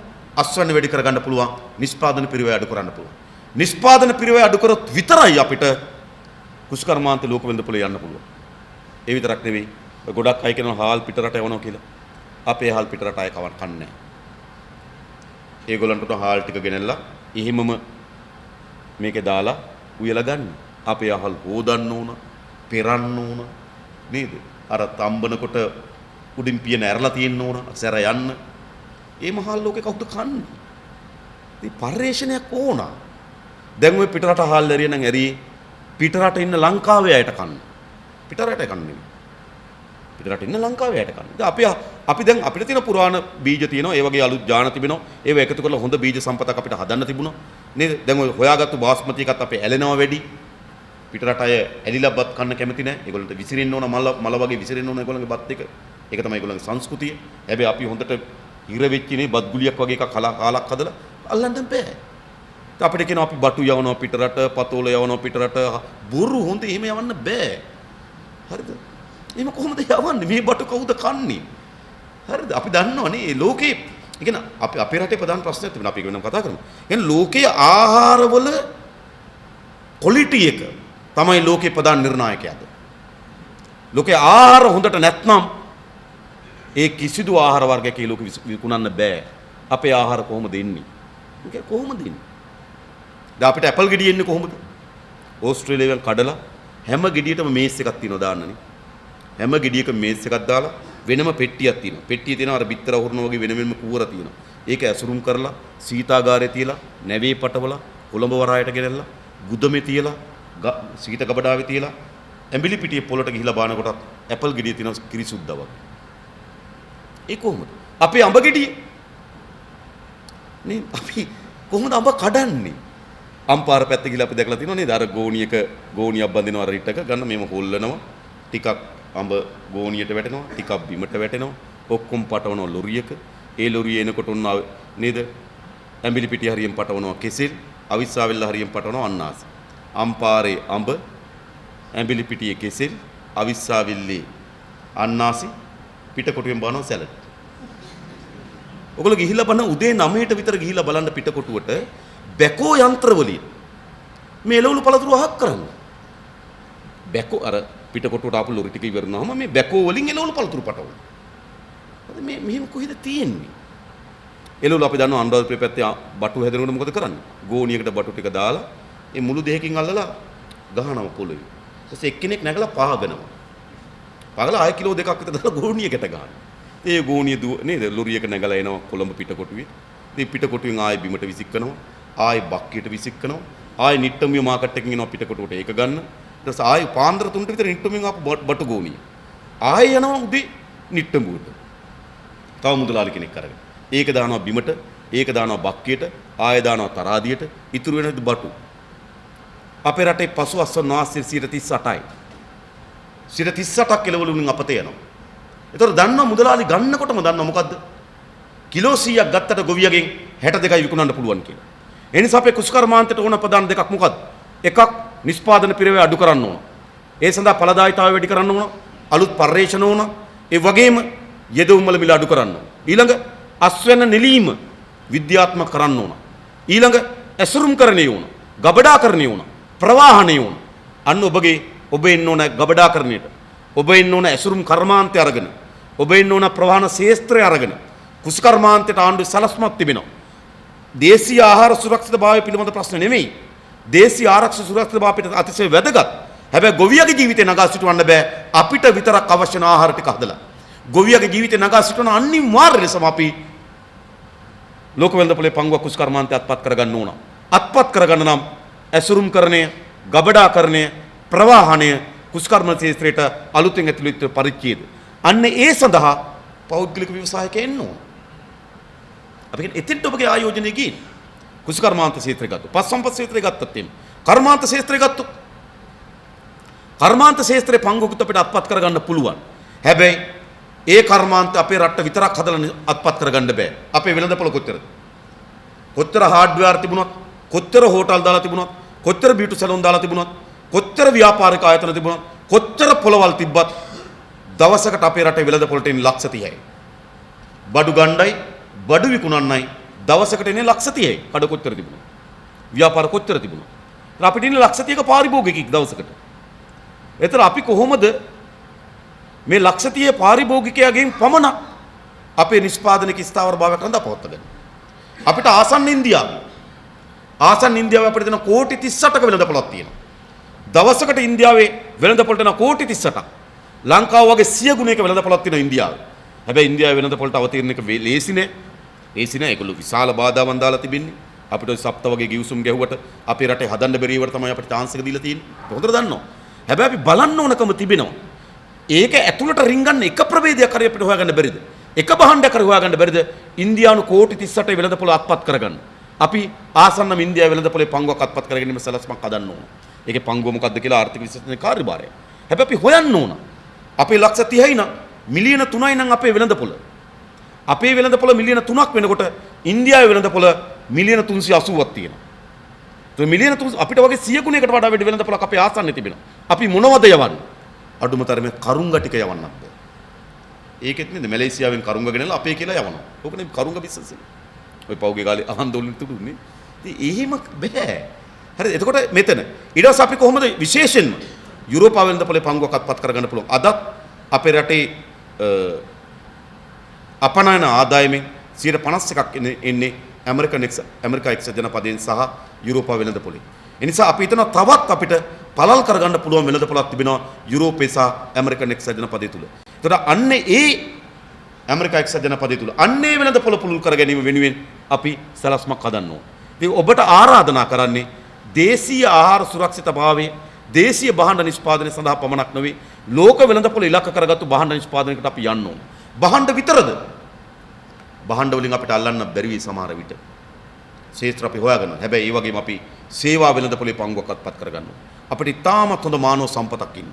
අස්වැන්න වැඩි කරගන්න පුළුවන්. නිෂ්පාදන පිරිවැය අඩු කරන්න පුළුවන්. නිෂ්පාදන පිරිවැය අඩු කරොත් විතරයි අපිට කුෂ්කර්මාන්ත ලෝක වෙළඳපොළේ යන්න පුළුවන්. ඒ විතරක් නෙවෙයි ගොඩක් අය කියනවා හාල් පිට රට යවනවා කියලා. අපේ හාල් පිට රට අය කන්නේ නැහැ. ඒගොල්ලන්ට හාල් ටික ගෙනල්ලා එහෙමම මේකේ දාලා උයලා ගන්න. අපේ අහල් හොදන්න ඕන, පෙරන්න ඕන නේද? අර තම්බනකොට උඩින් පියන ඇරලා තියෙන්න ඕන, සැර යන්න. ඒ මහල් ලෝකේ කවුද කන්නේ? ඉතින් පරිශ්‍රණයක් ඕන. දැන් ඔය පිට රට හාල් ඇරිය නම් ඇරි පිට රට ඉන්න ලංකාවේ අයට කන්න. පිට රට කන්නේ. පිට රට ඉන්න ලංකාවේ අයට කන්න. ඉතින් අපි දැන් අපිට තියෙන පුරාණ බීජ තියෙනවා. ඒ වගේ අලුත් ජාන තිබෙනවා. ඒව එකතු කරලා හොඳ බීජ සම්පතක් අපිට හදන්න තිබුණා. නේද? දැන් ඔය හොයාගත්තු බාස්මති එකත් අපේ ඇලෙනවා වැඩි. පිට රට අය ඇලිලා බත් කන්න කැමති නැහැ. ඒගොල්ලන්ට විසිරෙන්න ඕන මල වගේ විසිරෙන්න ඕන ඒගොල්ලන්ගේ බත් එක. ඒක තමයි ඒගොල්ලන්ගේ සංස්කෘතිය. හැබැයි අපි හොඳට ඉර වෙච්ච නේ බත් ගුලියක් වගේ එකක් කාලක් හදලා අල්ලන්න බෑ. අපිට කියනවා අපි බටු යවනවා පිට රට, පතෝල යවනවා පිට රට. බොරු හොඳ එහෙම යවන්න බෑ. හරිද? එහෙම කොහොමද යවන්නේ? මේ බටු කවුද කන්නේ? හරිද? අපි දන්නවනේ මේ ලෝකේ කියන්නේ අපේ රටේ ප්‍රධාන ප්‍රශ්නයක් තිබෙනවා. අපි වෙනම කතා කරමු. කියන්නේ ලෝකයේ ආහාරවල ක්වොලිටි එක තමයි ලෝකේ ප්‍රධාන නිර්ණායකයාද. ලෝකේ ආහාර හොඳට නැත්නම් ඒ කිසිදු ආහාර වර්ගයක ලෝකෙ විකුණන්න බෑ. අපේ ආහාර කොහොමද එන්නේ? ඒක කොහොමද එන්නේ? දැන් අපිට ඇපල් ගෙඩිය එන්නේ කොහොමද? ඕස්ට්‍රේලියාවෙන් කඩලා හැම ගෙඩියටම මේස් එකක් තියෙනවා දාන්නනේ. හැම ගෙඩියකම මේස් එකක් දාලා වෙනම පෙට්ටියක් තියෙනවා. පෙට්ටිය තියෙනවා අර බිත්තර වහුරන වගේ වෙනම කූර තියෙනවා. ඒක ඇසුරුම් කරලා සීතාගාරේ තියලා නැවේ පටවලා කොළඹ වරායට ගෙනල්ලා ගුදමේ තියලා සීත ගබඩාවේ තියලා ඇඹිලි පිටියේ පොළට ගිහිලා බාන කොටත් ඇපල් ගෙඩිය තියෙනවා කිරිසුද්දා වගේ. ඒ කොහොමද? අපේ අඹ ගෙඩිය නේ අපි කොහොමද අඹ කඩන්නේ? අම්පාර පැත්ත ගිහලා අපි දැකලා තියෙනවා නේද? අර ගෝණියක් බඳිනවා අර රිට්ටක ගන්න මේව හොල්ලනවා. ටිකක් අඹ ගෝණියට වැටෙනවා, ටිකක් බිමට වැටෙනවා. ඔක්කොම පටවනවා ලොරියක. ඒ ලොරිය එනකොට උන්න නේද? ඇඹිලි පිටිය හරියෙන් පටවනවා කෙසෙල්, අවිස්සාවෙල්ල හරියෙන් පටවනවා අන්නාසි. අම්පාරේ අඹ, ඇඹිලි පිටියේ කෙසෙල්, අවිස්සාවෙල්ලේ අන්නාසි, පිටකොටුවෙන් බානවා සැලඩ්. ඔයගොල්ලෝ ගිහිල්ලා බලන්න උදේ 9ට විතර ගිහිල්ලා බලන්න පිටකොටුවට බැකෝ යන්ත්‍ර වලින් මේ එළවලු පළතුරු අහක් කරන්න. බැකෝ අර පිටකොටුවට ආපු ලොරි ටික ඉවරනවාම මේ බැකෝ වලින් එළවලු පළතුරු පටවන. මේ මෙහෙම කොහෙද තියෙන්නේ? එළවලු අපි දන්නවා අනුරාධපුර පැත්තේ බටු හැදෙනකොට මොකද කරන්නේ? ගෝණියකට බටු ටික දාලා ඒ මුළු දෙහකින් අල්ලලා ගහනවා පොළොවේ. ඊට පස්සේ එක්කෙනෙක් නැගලා පාගනවා. පාගලා ආය කිලෝ දෙකක් විතර දාලා ගෝණියකට ගන්නවා. ඒ ගෝණිය නේද ලොරියක නැගලා එනවා කොළඹ පිටකොටුවේ. ඉතින් පිටකොටුවෙන් ආයෙ බිමට විසිකනවා. ආයෙ බක්කියට විසිකනවා. ආයෙ නිට්ටමිය මාකට් එකකින් එනවා පිටකොටුවට ඒක ගන්න. ඊට පස්සේ ආයෙ පාන්දර 3ට විතර නිට්ටමියෙන් ආපු බටු ගෝණිය. ආයෙ යනවා උදේ නිට්ටඹුවට. තව මුදලාලි කෙනෙක් අරගෙන. ඒක දානවා බිමට, ඒක දානවා බක්කියට, ආයෙ දානවා තරාදියට, ඉතුරු වෙන බටු. අපේ රටේ පසු අස්වැන්න වාසය 38යි. 38ක් එළවලු වලින් අපතේ යනවා. ඒතර දන්නවා මුදලාලි ගන්නකොටම දන්නවා මොකද්ද? කිලෝ 100ක් ගත්තට ගොවියගෙන් 62යි විකුණන්න පුළුවන් කියලා. ඒ නිසා අපේ කුෂ්කර්මාන්තයට ඕන ප්‍රධාන දෙකක් මොකද්ද? එකක් නිෂ්පාදන පිරවැය අඩු කරන්න ඕන. ඒ සඳහා ඵලදායීතාවය වැඩි කරන්න ඕන. අලුත් පර්යේෂණ ඕන. ඒ වගේම යෙදවුම් වල මිල අඩු කරන්න ඕන. ඊළඟ අස්වැන්න නෙලීම විද්‍යාත්මක කරන්න ඕන. ඊළඟ ඇසුරුම්කරණය ඕන. ගබඩාකරණය ඕන. ප්‍රවාහණය ඕන. අන්න ඔබ එන්න ඕන ගබඩාකරණයට. ඔබ එන්න ඕන ඇසුරුම් කර්මාන්තය අරගෙන. ඔබ එන්න ඕන ප්‍රවාහන ශාස්ත්‍රය අරගෙන. කුෂ්කර්මාන්තයට ආණ්ඩුවේ සලස්මක් තිබෙනවා. දේශීය ආහාර සුරක්ෂිතභාවය පිළිබඳ ප්‍රශ්න නෙමෙයි. දේශීය ආරක්ෂක සුරක්ෂිතභාවය අපිට අතිශය වැදගත්. හැබැයි ගොවියගේ ජීවිතේ නගා සිටවන්න බෑ. අපිට විතරක් අවශ්‍ය කරන ආහාර ටික හදලා. ගොවියගේ ජීවිතේ නගා සිටවන අනිවාර්ය ලෙසම අපි ලෝක වෙළඳපොලේ පංගුවක් කුෂ්කර්මාන්තය අත්පත් කරගන්න ඕන. අත්පත් කරගන්න නම් ඇසුරුම්කරණය, ගබඩාකරණය, ප්‍රවාහණය, කුෂ්කර්ම ශාස්ත්‍රයට අලුතෙන් ඇතුළත් පරිච්ඡේද. අන්න ඒ සඳහා පෞද්ගලික ව්‍යවසායකයන් එන්න ඕන. අපි කියන්නේ එතෙන්ට ඔබගේ ආයෝජනය ගිහින් කුෂ්කර්මාන්ත ශාස්ත්‍රය ගත්තොත්, පස්සම්පත් ශාස්ත්‍රය ගත්තත් එimhe. කර්මාන්ත ශාස්ත්‍රය ගත්තොත් කර්මාන්ත ශාස්ත්‍රයේ පංගුවකුත් අපිට අත්පත් කරගන්න පුළුවන්. හැබැයි ඒ කර්මාන්ත අපේ රටට විතරක් හදලා අත්පත් කරගන්න බෑ. අපේ වෙළඳපොළ කොච්චරද? කොච්චර හાર્ඩ්වෙයාර් තිබුණත්, කොච්චර හෝටල් දාලා තිබුණත්, කොච්චර බියුටි සැලොන් දාලා තිබුණත්, කොච්චර ව්‍යාපාරික ආයතන තිබුණත්, කොච්චර පොළවල් තිබ්බත් දවසකට අපේ රටේ වෙළඳපොළට එන්නේ ලක්ෂ 30යි. බඩු ගණ්ඩයි, බඩු විකුණන්නයි දවසකට එන්නේ ලක්ෂ 30යි. කඩ කොච්චර තිබුණා? ව්‍යාපාර කොච්චර තිබුණා? අපිට ඉන්නේ ලක්ෂ 30ක පාරිභෝගිකෙක් දවසකට. ඒතර අපි කොහොමද මේ ලක්ෂ 30 පාරිභෝගිකයාගෙන් පමණක් අපේ නිෂ්පාදනික ස්ථාවර භාවයක් රඳා පවත්වාගන්නේ? අපිට ආසන්න ඉන්දියාවේ අපිට දෙන කෝටි 38ක වෙළඳපොළක් තියෙනවා. දවසකට ඉන්දියාවේ වෙළඳපොළට දෙන කෝටි 38ක්. ලංකාව වගේ 100 ගුණයක වෙළඳපොළක් තියෙනවා ඉන්දියාවේ. හැබැයි ඉන්දියාවේ වෙළඳපොළට අවතීර්ණ එක ලේසි නෑ. ඒගොල්ලෝ විශාල බාධාවන් දාලා තිබෙන්නේ. අපිට සප්ත වගේ ගිවිසුම් ගැහුවට අපේ රටේ හදන්න බැරි ඒවට තමයි අපිට chance එක දීලා තියෙන්නේ. හොඳට දන්නවා. හැබැයි අපි බලන්න ඕනකම තිබෙනවා. ඒක ඇතුළට රින්ගන්න එක ප්‍රවේදයක් හරි අපිට හොයාගන්න බැරිද? එක භාණ්ඩයක් හරි හොයාගන්න බැරිද? ඉන්දියානු කෝටි 38 වෙළඳපොළ අත්පත් කරගන්න. අපි ආසන්නම ඉන්දියාවේ වෙළඳපොළේ පංගුවක් අත්පත් කරගෙන ඉන්න සලස්මක් හදන්න ඕන. ඒකේ පංගුව මොකද්ද කියලා ආර්ථික විශේෂඥ කාර්යභාරය. හැබැයි අපි හොයන්න ඕන. අපේ ලක්ෂ 30යි නම් මිලියන 3යි නම් අපේ වෙළඳපොළ. අපේ වෙළඳපොළ මිලියන 3ක් වෙනකොට ඉන්දියාවේ වෙළඳපොළ මිලියන 380ක් තියෙනවා. ඒ මිලියන 3 අපිට වගේ 100 ගුණයකට වඩා වැඩි වෙළඳපොළක් අපේ ආසන්නයේ තිබෙනවා. අපි මොනවද යවන්නේ? අඩුම තරමේ කරුංග ටික යවන්නත් බෑ. ඒකෙත් නේද මැලේසියාවෙන් කරුංග ගෙනල්ලා අපේ කියලා යවනවා. ඕකනේ කරුංග බිස්නස් එක. ඔය පෞගේ කාලේ අහන්දෝලින් තුඩුන්නේ. ඉතින් එහෙම බෑ. හරිද? එතකොට මෙතන ඊට පස්සේ අපි කොහොමද විශේෂයෙන්ම යුරෝපා වෙළඳපොලේ පංගුවක් අත්පත් කරගන්න පුළුවන්? අදත් අපේ රටේ අපනයන ආදායමෙන් 51ක් එන්නේ ඇමරිකා එක්සත් ජනපදයෙන් සහ යුරෝපා වෙළඳපොලේ. ඒ නිසා අපි හිතනවා තවත් අපිට පළල් කරගන්න පුළුවන් වෙළඳපොළක් තිබෙනවා යුරෝපේ සහ ඇමරිකන් එක්සත් ජනපදය තුල. ඒතර අන්නේ ඒ ඇමරිකා එක්සත් ජනපදය තුල අන්නේ වෙළඳපොළ පුළුල් කර ගැනීම වෙනුවෙන් අපි සලස්මක් හදන්න ඕන. ඉතින් ඔබට ආරාධනා කරන්නේ දේශීය ආහාර සුරක්ෂිතභාවයේ දේශීය භාණ්ඩ නිෂ්පාදනය සඳහා පමණක් නොවේ ලෝක වෙළඳපොළ ඉලක්ක කරගත්තු භාණ්ඩ නිෂ්පාදනයකට අපි යන්න ඕන. භාණ්ඩ විතරද? භාණ්ඩ වලින් අපිට අල්ලන්න බැරි වෙයි සමහර විට. ශේත්‍ර අපි හොයාගන්න. හැබැයි ඒ වගේම අපි සේවා වෙළඳපොලේ පංගුවක් අත්පත් කරගන්න ඕන. අපිට ඉතාමත් හොඳ මානව සම්පතක් ඉන්න.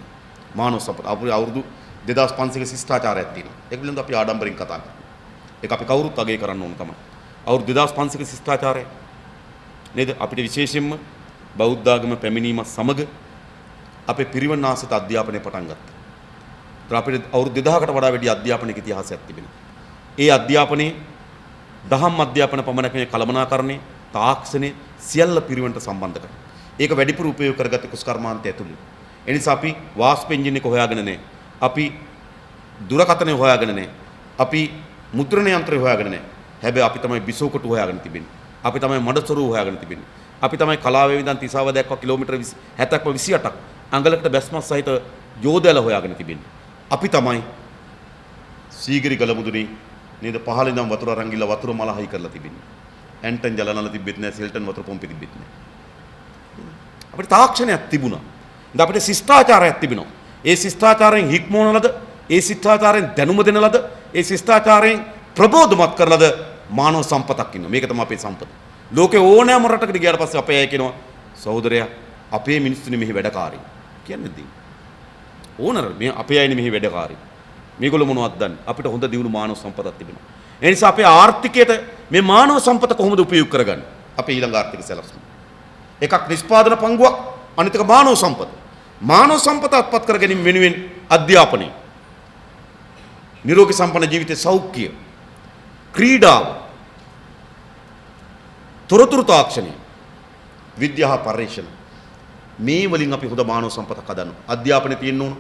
මානව සම්පත. අපේ අවුරුදු 2500ක ශිෂ්ටාචාරයක් තියෙනවා. ඒක පිළිබඳව අපි ආඩම්බරෙන් කතා කරනවා. ඒක අපි කවුරුත් අගය කරන්න ඕන තමයි. අවුරුදු 2500ක ශිෂ්ටාචාරය නේද? අපිට විශේෂයෙන්ම බෞද්ධ ආගම පැමිණීම සමග අපේ පිරිවෙන් ආශ්‍රිත අධ්‍යාපනය පටන් ගත්තා. ඒත් අපිට අවුරුදු 2000කට වඩා වැඩි අධ්‍යාපනික ඉතිහාසයක් තිබෙනවා. ඒ අධ්‍යාපනයේ දහම් අධ්‍යාපන පමණක් නෙවෙයි කළමනාකරණය, තාක්ෂණය සියල්ල පිරිවෙන්ට සම්බන්ධ කරනවා. ඒක වැඩිපුර උපයෝග කරගත්තේ කුස්කර්මාන්තය ඇතුළේ. ඒ නිසා අපි වාස්ප එන්ජින් එක හොයාගෙන නැහැ. අපි දුරකථනය හොයාගෙන නැහැ. අපි මුද්‍රණ යන්ත්‍රය හොයාගෙන නැහැ. හැබැයි අපි තමයි බිසෝකොට හොයාගෙන තිබෙන්නේ. අපි තමයි මඩසොරු හොයාගෙන තිබෙන්නේ. අපි තමයි කලාවේ ඉඳන් තිසාව දක්වා කිලෝමීටර් 70ක්ම 28ක් අඟලකට බැස්මත් සහිත යෝධයල හොයාගෙන තිබෙන්නේ. අපි තමයි සීගිරි ගලමුදුනේ නේද පහළ ඉඳන් වතුර අරන් ගිහලා වතුර මල හයි කරලා තිබෙන්නේ. ඇන්ටන් ජලනල තිබෙත් නැහැ, සිල්ටන් වතුර පොම්පේ තිබෙත් නැහැ. අපිට තාක්ෂණයක් තිබුණා. ඉතින් අපිට ශිෂ්ටාචාරයක් තිබෙනවා. ඒ ශිෂ්ටාචාරයෙන් හික්මවන ලද, ඒ ශිෂ්ටාචාරයෙන් දැනුම දෙන ලද, ඒ ශිෂ්ටාචාරයෙන් ප්‍රබෝධමත් කරන ලද මානව සම්පතක් ඉන්නවා. මේක තමයි අපේ සම්පත. ලෝකේ ඕනෑම රටකට ගියාට පස්සේ අපේ අය කියනවා සහෝදරයා අපේ මිනිස්සුනේ මෙහි වැඩකාරී. කියන්නේ දෙයි. ඕනර මේ අපේ අයනේ මෙහි වැඩකාරී. මේගොල්ලෝ මොනවද දන්නේ? අපිට හොඳ දියුණු මානව සම්පතක් තිබෙනවා. ඒ නිසා අපේ ආර්ථිකයට මේ මානව සම්පත කොහොමද උපයෝග කරගන්නේ? අපේ ඊළඟ ආර්ථික සැලැස්ම. එකක් නිෂ්පාදන පංගුවක්, අනිත් එක මානව සම්පත. මානව සම්පත අත්පත් කර ගැනීම වෙනුවෙන් අධ්‍යාපනය, නිරෝගී සම්පන්න ජීවිතයේ සෞඛ්‍ය, ක්‍රීඩාව, තොරතුරු තාක්ෂණය, විද්‍යාව පර්යේෂණ මේ වලින් අපි හොඳ මානව සම්පතක් හදන්න. අධ්‍යාපනය තියෙන්න ඕන.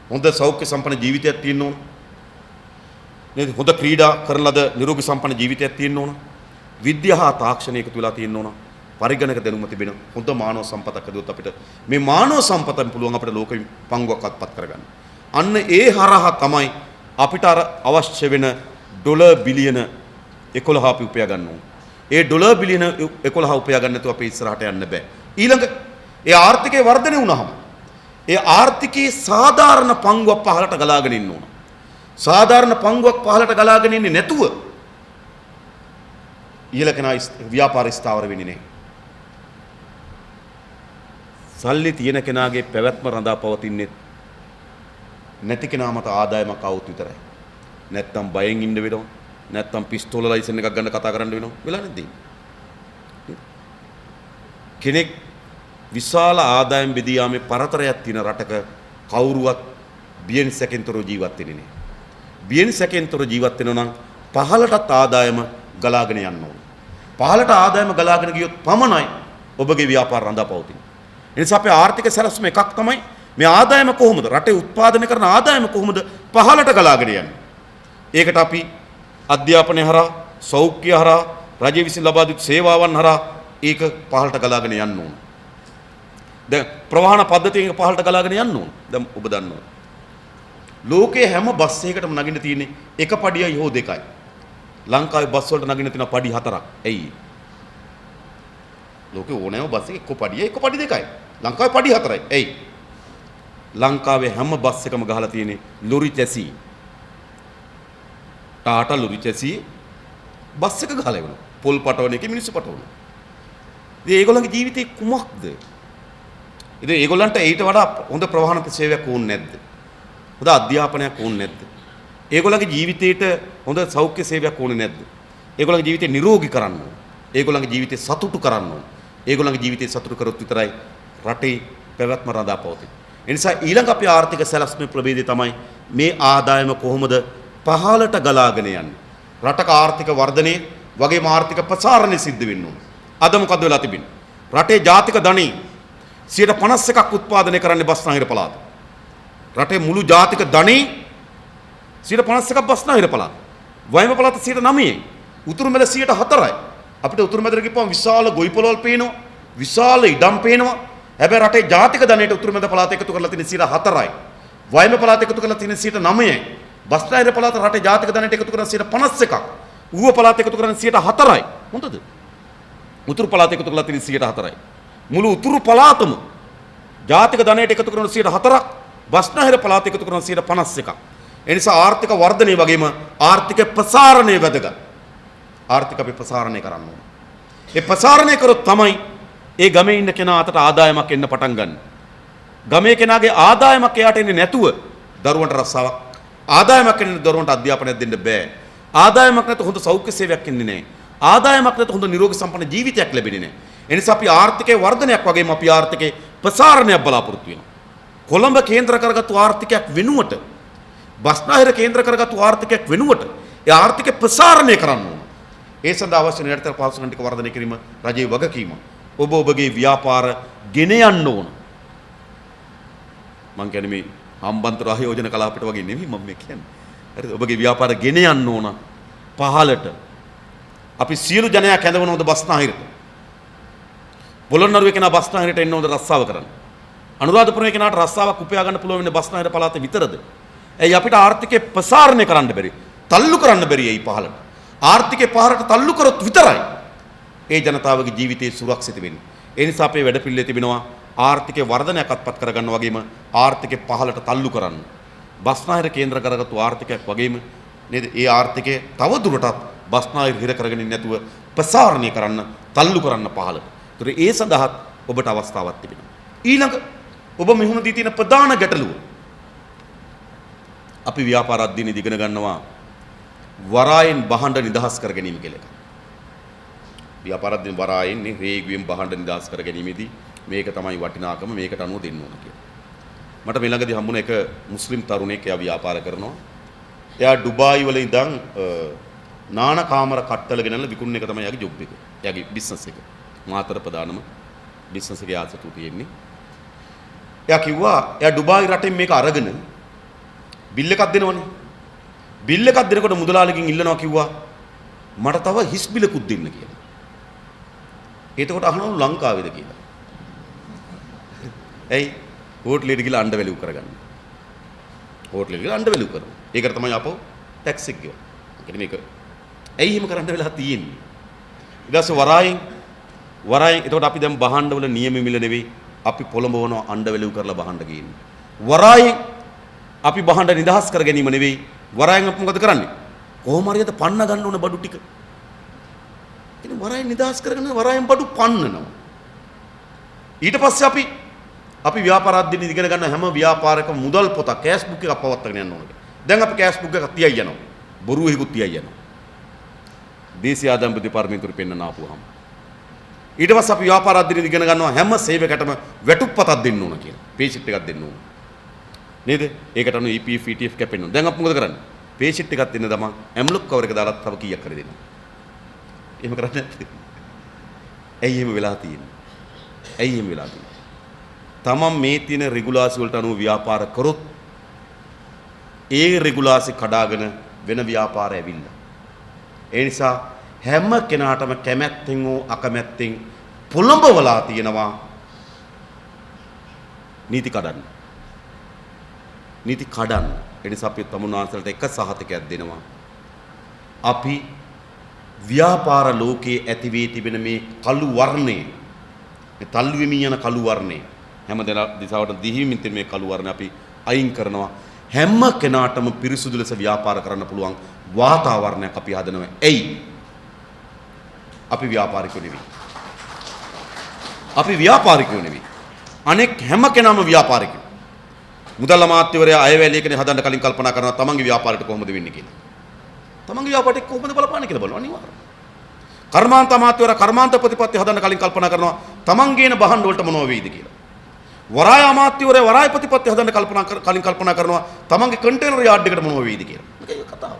හොඳ සෞඛ්‍ය සම්පන්න ජීවිතයක් තියෙන්න ඕන. නේද? හොඳ ක්‍රීඩා කරන ලද නිරෝගී සම්පන්න ජීවිතයක් තියෙන්න ඕන. විද්‍යාව තාක්ෂණය එකතු වෙලා තියෙන්න ඕන. පරිගණක දැනුම තිබෙන හොඳ මානව සම්පතක් හදුවොත් අපිට මේ මානව සම්පතෙන් පුළුවන් අපිට ලෝක පංගුවක් අත්පත් කරගන්න. අන්න ඒ හරහා තමයි අපිට අර අවශ්‍ය වෙන ඩොලර් බිලියන 11 අපි උපයා ගන්න ඕන. ඒ ඩොලර් බිලියන 11 උපයා ගන්න නැතුව අපි ඉස්සරහට යන්න බෑ. ඊළඟ ඒ ආර්ථිකය වර්ධනය වුණාම ඒ ආර්ථිකයේ සාධාරණ පංගුවක් පහළට ගලාගෙන ඉන්න ඕන. සාධාරණ පංගුවක් පහළට ගලාගෙන ඉන්නේ නැතුව ඊළඟ කෙනා ව්‍යාපාර ස්ථාවර වෙන්නේ නැහැ. සල්ලි තියෙන කෙනාගේ පැවැත්ම රඳා පවතින්නේ නැති කෙනා මත ආදායමක් આવුත් විතරයි. නැත්තම් බයෙන් ඉන්න වෙනවා. නැත්තම් පිස්තෝල ලයිසන් එකක් ගන්න කතා කරන්න වෙනවා. වෙලා නැද්ද? කෙනෙක් විශාල ආදායම් බෙදී යාමේ පරතරයක් තියෙන රටක කවුරුවත් බියෙන් සැකෙන්තර ජීවත් වෙන්නේ නැහැ. බියෙන් සැකෙන්තර ජීවත් වෙනවා නම් පහළටත් ආදායම ගලාගෙන යන්න ඕන. පහළට ආදායම ගලාගෙන ගියොත් පමණයි ඔබගේ ව්‍යාපාර රඳා පවතින්නේ. ඒ නිසා අපේ ආර්ථික සැලැස්ම එකක් තමයි මේ ආදායම කොහොමද රටේ උත්පාදනය කරන ආදායම කොහොමද පහළට ගලාගෙන යන්නේ. ඒකට අපි අධ්‍යාපනය හරහා, සෞඛ්‍ය හරහා, රජය විසින් ලබා දුන් සේවාවන් හරහා ඒක පහළට ගලාගෙන යන්න ඕන. දැන් ප්‍රවාහන පද්ධතියක පහළට ගලාගෙන යන්න ඕන. දැන් ඔබ දන්නවා. ලෝකයේ හැම බස් එකකටම නගින්න තියෙන්නේ එක පඩියයි හෝ දෙකයි. ලංකාවේ බස් වලට නගින්න තියෙන පඩි 4ක්. ඇයි? ලෝකේ ඕනෑම බස් එකක එක පඩිය එක පඩි දෙකයි. ලංකාවේ පඩි 4යි. ඇයි? ලංකාවේ හැම බස් එකම ගහලා තියෙන්නේ lorry chassis. Tata lorry chassis bus එක ගහලා ඉවරනවා. පොල් පටවන එකේ මිනිස්සු පටවනවා. ඉතින් ඒගොල්ලන්ගේ ජීවිතේ කුමක්ද? ඉතින් ඒගොල්ලන්ට ඊට වඩා හොඳ ප්‍රවාහන සේවයක් ඕනේ නැද්ද? හොඳ අධ්‍යාපනයක් ඕනේ නැද්ද? ඒගොල්ලන්ගේ ජීවිතේට හොඳ සෞඛ්‍ය සේවයක් ඕනේ නැද්ද? ඒගොල්ලන්ගේ ජීවිතේ නිරෝගී කරන්න ඕන. ඒගොල්ලන්ගේ ජීවිතේ සතුටු කරන්න ඕන. ඒගොල්ලන්ගේ ජීවිතේ සතුටු කරොත් විතරයි රටේ පැවැත්ම රඳා පවතින්නේ. ඒ නිසා ඊළඟ අපේ ආර්ථික සැලැස්මේ ප්‍රභේදය තමයි මේ ආදායම කොහොමද පහළට ගලාගෙන යන්නේ. රටක ආර්ථික වර්ධනයේ වගේම ආර්ථික ප්‍රසාරණය සිද්ධ වෙන්න ඕන. අද මොකද වෙලා තිබෙන්නේ? රටේ ජාතික ධනෙ 51% උත්පාදනය කරන්නේ බස්නාහිර පළාත. රටේ මුළු ජාතික ධනෙ 51% බස්නාහිර පළාත. වයඹ පළාත 9%යි. උතුරු මැද 4%යි. අපිට උතුරු මැදට ගිහපුවම විශාල ගොවි පොළවල් පේනවා. විශාල ඉඩම් පේනවා. හැබැයි රටේ ජාතික ධනයට උතුරු මැද පළාත එකතු කරලා තියෙන 4%යි. වයඹ පළාත එකතු කරලා තියෙන 9%යි. බස්නාහිර පළාත රටේ ජාතික ධනයට එකතු කරලා 51%ක්. ඌව පළාත එකතු කරලා 4%යි. හොඳද? උතුරු පළාත එකතු කරලා තියෙන 4%යි. මුළු උතුරු පළාතම ජාතික ධනයට එකතු කරන 4%ක්. බස්නාහිර පළාත එකතු කරන 51%ක්. ඒ නිසා ආර්ථික වර්ධනය වගේම ආර්ථික ප්‍රසාරණය වැදගත්. ආර්ථික අපි ප්‍රසාරණය කරන්න ඕනේ. ඒ ප්‍රසාරණය කරොත් තමයි ඒ ගමේ ඉන්න කෙනා අතට ආදායමක් එන්න පටන් ගන්න. ගමේ කෙනාගේ ආදායමක් එයාට එන්නේ නැතුව දරුවන්ට රස්සාවක්, ආදායමක් එන්නේ දරුවන්ට අධ්‍යාපනයක් දෙන්න බෑ. ආදායමක් නැත්නම් හොඳ සෞඛ්‍ය සේවයක් එන්නේ නැහැ. ආදායමක් නැත්නම් හොඳ නිරෝගී සම්පන්න ජීවිතයක් ලැබෙන්නේ නැහැ. ඒ නිසා අපි ආර්ථිකයේ වර්ධනයක් වගේම අපි ආර්ථිකයේ ප්‍රසාරණයක් බලාපොරොත්තු වෙනවා. කොළඹ කේන්ද්‍ර කරගත්තු ආර්ථිකයක් වෙනුවට, බස්නාහිර කේන්ද්‍ර කරගත්තු ආර්ථිකයක් වෙනුවට ඒ ආර්ථිකය ප්‍රසාරණය කරන්න ඕන. ඒ සඳහා අවශ්‍ය නිරන්තර පහසුකම් ටික වර්ධනය කිරීම රජයේ වගකීම. ඔබ ඔබගේ ව්‍යාපාර ගෙන යන්න ඕන. මං කියන්නේ මේ හම්බන්තොට ආයෝජන කලාපයට වගේ නෙමෙයි මම මේ කියන්නේ. හරිද? ඔබගේ ව්‍යාපාර ගෙන යන්න ඕන පහළට. අපි සියලු ජනයා කැඳවනවද බස්නාහිරට? පොළොන්නරුවේ කෙනා බස්නාහිරට එන්න ඕනද රස්සාව කරන්න? අනුරාධපුරයේ කෙනාට රස්සාවක් උපයා ගන්න පුළුවන් වෙන්නේ බස්නාහිර පළාතේ විතරද? ඇයි අපිට ආර්ථිකය ප්‍රසාරණය කරන්න බැරි? තල්ලු කරන්න බැරි ඇයි පහළට? ආර්ථිකය පහළට තල්ලු කරොත් විතරයි ඒ ජනතාවගේ ජීවිතේ සුරක්ෂිත වෙන්නේ. ඒ නිසා අපේ වැඩපිළිවෙලේ තිබෙනවා ආර්ථිකයේ වර්ධනයක් අත්පත් කරගන්න වගේම ආර්ථිකය පහළට තල්ලු කරන්න. බස්නාහිර කේන්ද්‍ර කරගත්තු ආර්ථිකයක් වගේම නේද? ඒ ආර්ථිකය තව දුරටත් බස්නාහිර හිර කරගෙන ඉන්නේ නැතුව ප්‍රසාරණය කරන්න, තල්ලු කරන්න පහළට. ඒතර ඒ සඳහා ඔබට අවස්ථාවක් තිබෙනවා. ඊළඟ ඔබ මෙහුණ දී තියෙන ප්‍රධාන ගැටලුව අපි ව්‍යාපාර අධ්‍යයනයේදී ඉගෙන ගන්නවා වරායෙන් බහඬ නිදහස් කර ගැනීම කියලා එකක්. ව්‍යාපාර අධ්‍යයන වරායෙන් රේගුවෙන් බහඬ නිදහස් කර ගැනීමේදී මේක තමයි වටිනාකම, මේකට අනුව දෙන්න ඕන කියලා. මට මේ ළඟදී හම්බුණ එක මුස්ලිම් තරුණයෙක් එයා ව්‍යාපාර කරනවා. එයා ඩුබායි වල ඉඳන් නාන කාමර කට්ටල ගෙනල්ලා විකුණන එක තමයි එයාගේ ජොබ් එක. එයාගේ බිස්නස් එක. මාතර ප්‍රධානම බිස්නස් එකේ ආසතු තියෙන්නේ. එයා කිව්වා එයා ඩුබායි රටෙන් මේක අරගෙන බිල් එකක් දෙනවනේ. බිල් එකක් දෙනකොට මුදලාලිගෙන් ඉල්ලනවා කිව්වා මට තව හිස් බිලකුත් දෙන්න කියලා. එතකොට අහනවලු ලංකාවේද කියලා. ඇයි හෝටලෙට ගිහලා අඬ වැලිව් කරගන්න. හෝටලෙට ගිහලා අඬ වැලිව් කරනවා. ඒකට තමයි අපෝ ටැක්ස් එක ගෙවන්නේ. ඒ කියන්නේ මේක ඇයි එහෙම කරන්න වෙලා තියෙන්නේ? ඊට පස්සේ වරායෙන් එතකොට අපි දැන් බහඬ වල නියම මිල නෙවෙයි අපි පොළඹවන අඬ වැලිව් කරලා බහඬ ගේන්නේ. වරායෙන් අපි බහඬ නිදහස් කර ගැනීම නෙවෙයි වරායෙන් අපි මොකද කරන්නේ? කොහොම හරි අද පන්න ගන්න ඕන බඩු ටික. ඉතින් වරායෙන් නිදහස් කරගෙන වරායෙන් බඩු පන්නනවා. ඊට පස්සේ අපි ව්‍යාපාර අධ්‍යයනයේ ඉගෙන ගන්න හැම ව්‍යාපාරයකම මුදල් පොතක් කෑෂ් බුක් එකක් පවත්වාගෙන යන්න ඕනේ. දැන් අපි කෑෂ් බුක් එකක් තියයි යනවා. බොරු එහෙකුත් තියයි යනවා. දේශීය ආදායම් දෙපාර්තමේන්තුවට පෙන්නන ආපුවාම. ඊට පස්සේ අපි ව්‍යාපාර අධ්‍යයනයේ ඉගෙන ගන්නවා හැම සේවකයකටම වැටුප්පතක් දෙන්න ඕන කියලා. පේ ෂීට් එකක් දෙන්න ඕන. නේද? ඒකට අනුව EPF ETF කැපෙන්න ඕන. දැන් අපි මොකද කරන්නේ? පේ ෂීට් එකක් දෙන්න තමන් ඇම්ලොක් කවර් එක දාලා තව කීයක් හරි දෙන්න. එහෙම කරන්නේ නැත්නම් ඇයි එහෙම වෙලා තියෙන්නේ? ඇයි එහෙම වෙලා තියෙන්නේ? තමන් මේ තියෙන රෙගුලාසි වලට අනුව ව්‍යාපාර කරොත් ඒ රෙගුලාසි කඩාගෙන වෙන ව්‍යාපාර ඇවිල්ලා. ඒ නිසා හැම කෙනාටම කැමැත්තෙන් හෝ අකමැත්තෙන් පොළඹවලා තියෙනවා නීති කඩන්න. නීති කඩන්න. ඒ නිසා අපි තමුන්වහන්සේලාට එක සහතිකයක් දෙනවා. අපි ව්‍යාපාර ලෝකයේ ඇති වී තිබෙන මේ කළු වර්ණය, මේ තල්ලු වෙමින් යන කළු වර්ණය හැම දිසාවට දිහිමින් තියෙන මේ කළු වර්ණය අපි අයින් කරනවා. හැම කෙනාටම පිරිසුදු ලෙස ව්‍යාපාර කරන්න පුළුවන් වාතාවරණයක් අපි හදනවා. එයි අපි ව්‍යාපාරිකයෝ නෙවෙයි. අපි ව්‍යාපාරිකයෝ නෙවෙයි. අනෙක් හැම කෙනාම ව්‍යාපාරිකයෝ. මුදල් අමාත්‍යවරයා අයවැය ලේඛනය හදන්න කලින් කල්පනා කරනවා තමන්ගේ ව්‍යාපාරයට කොහොමද වෙන්නේ කියලා. තමන්ගේ ව්‍යාපාරයට කොහොමද බලපාන්නේ කියලා බලනවා අනිවාර්යයෙන්. කර්මාන්ත අමාත්‍යවරයා කර්මාන්ත ප්‍රතිපත්ති හදන්න කලින් කල්පනා කරනවා තමන්ගේන බහඬ වලට මොනව වෙයිද කියලා. වරාය අමාත්‍යවරයා වරාය ප්‍රතිපත්ති හදන්න කලින් කල්පනා කරනවා තමන්ගේ කන්ටේනර් යාඩ් එකට මොනව වෙයිද කියලා. මේක කතාව.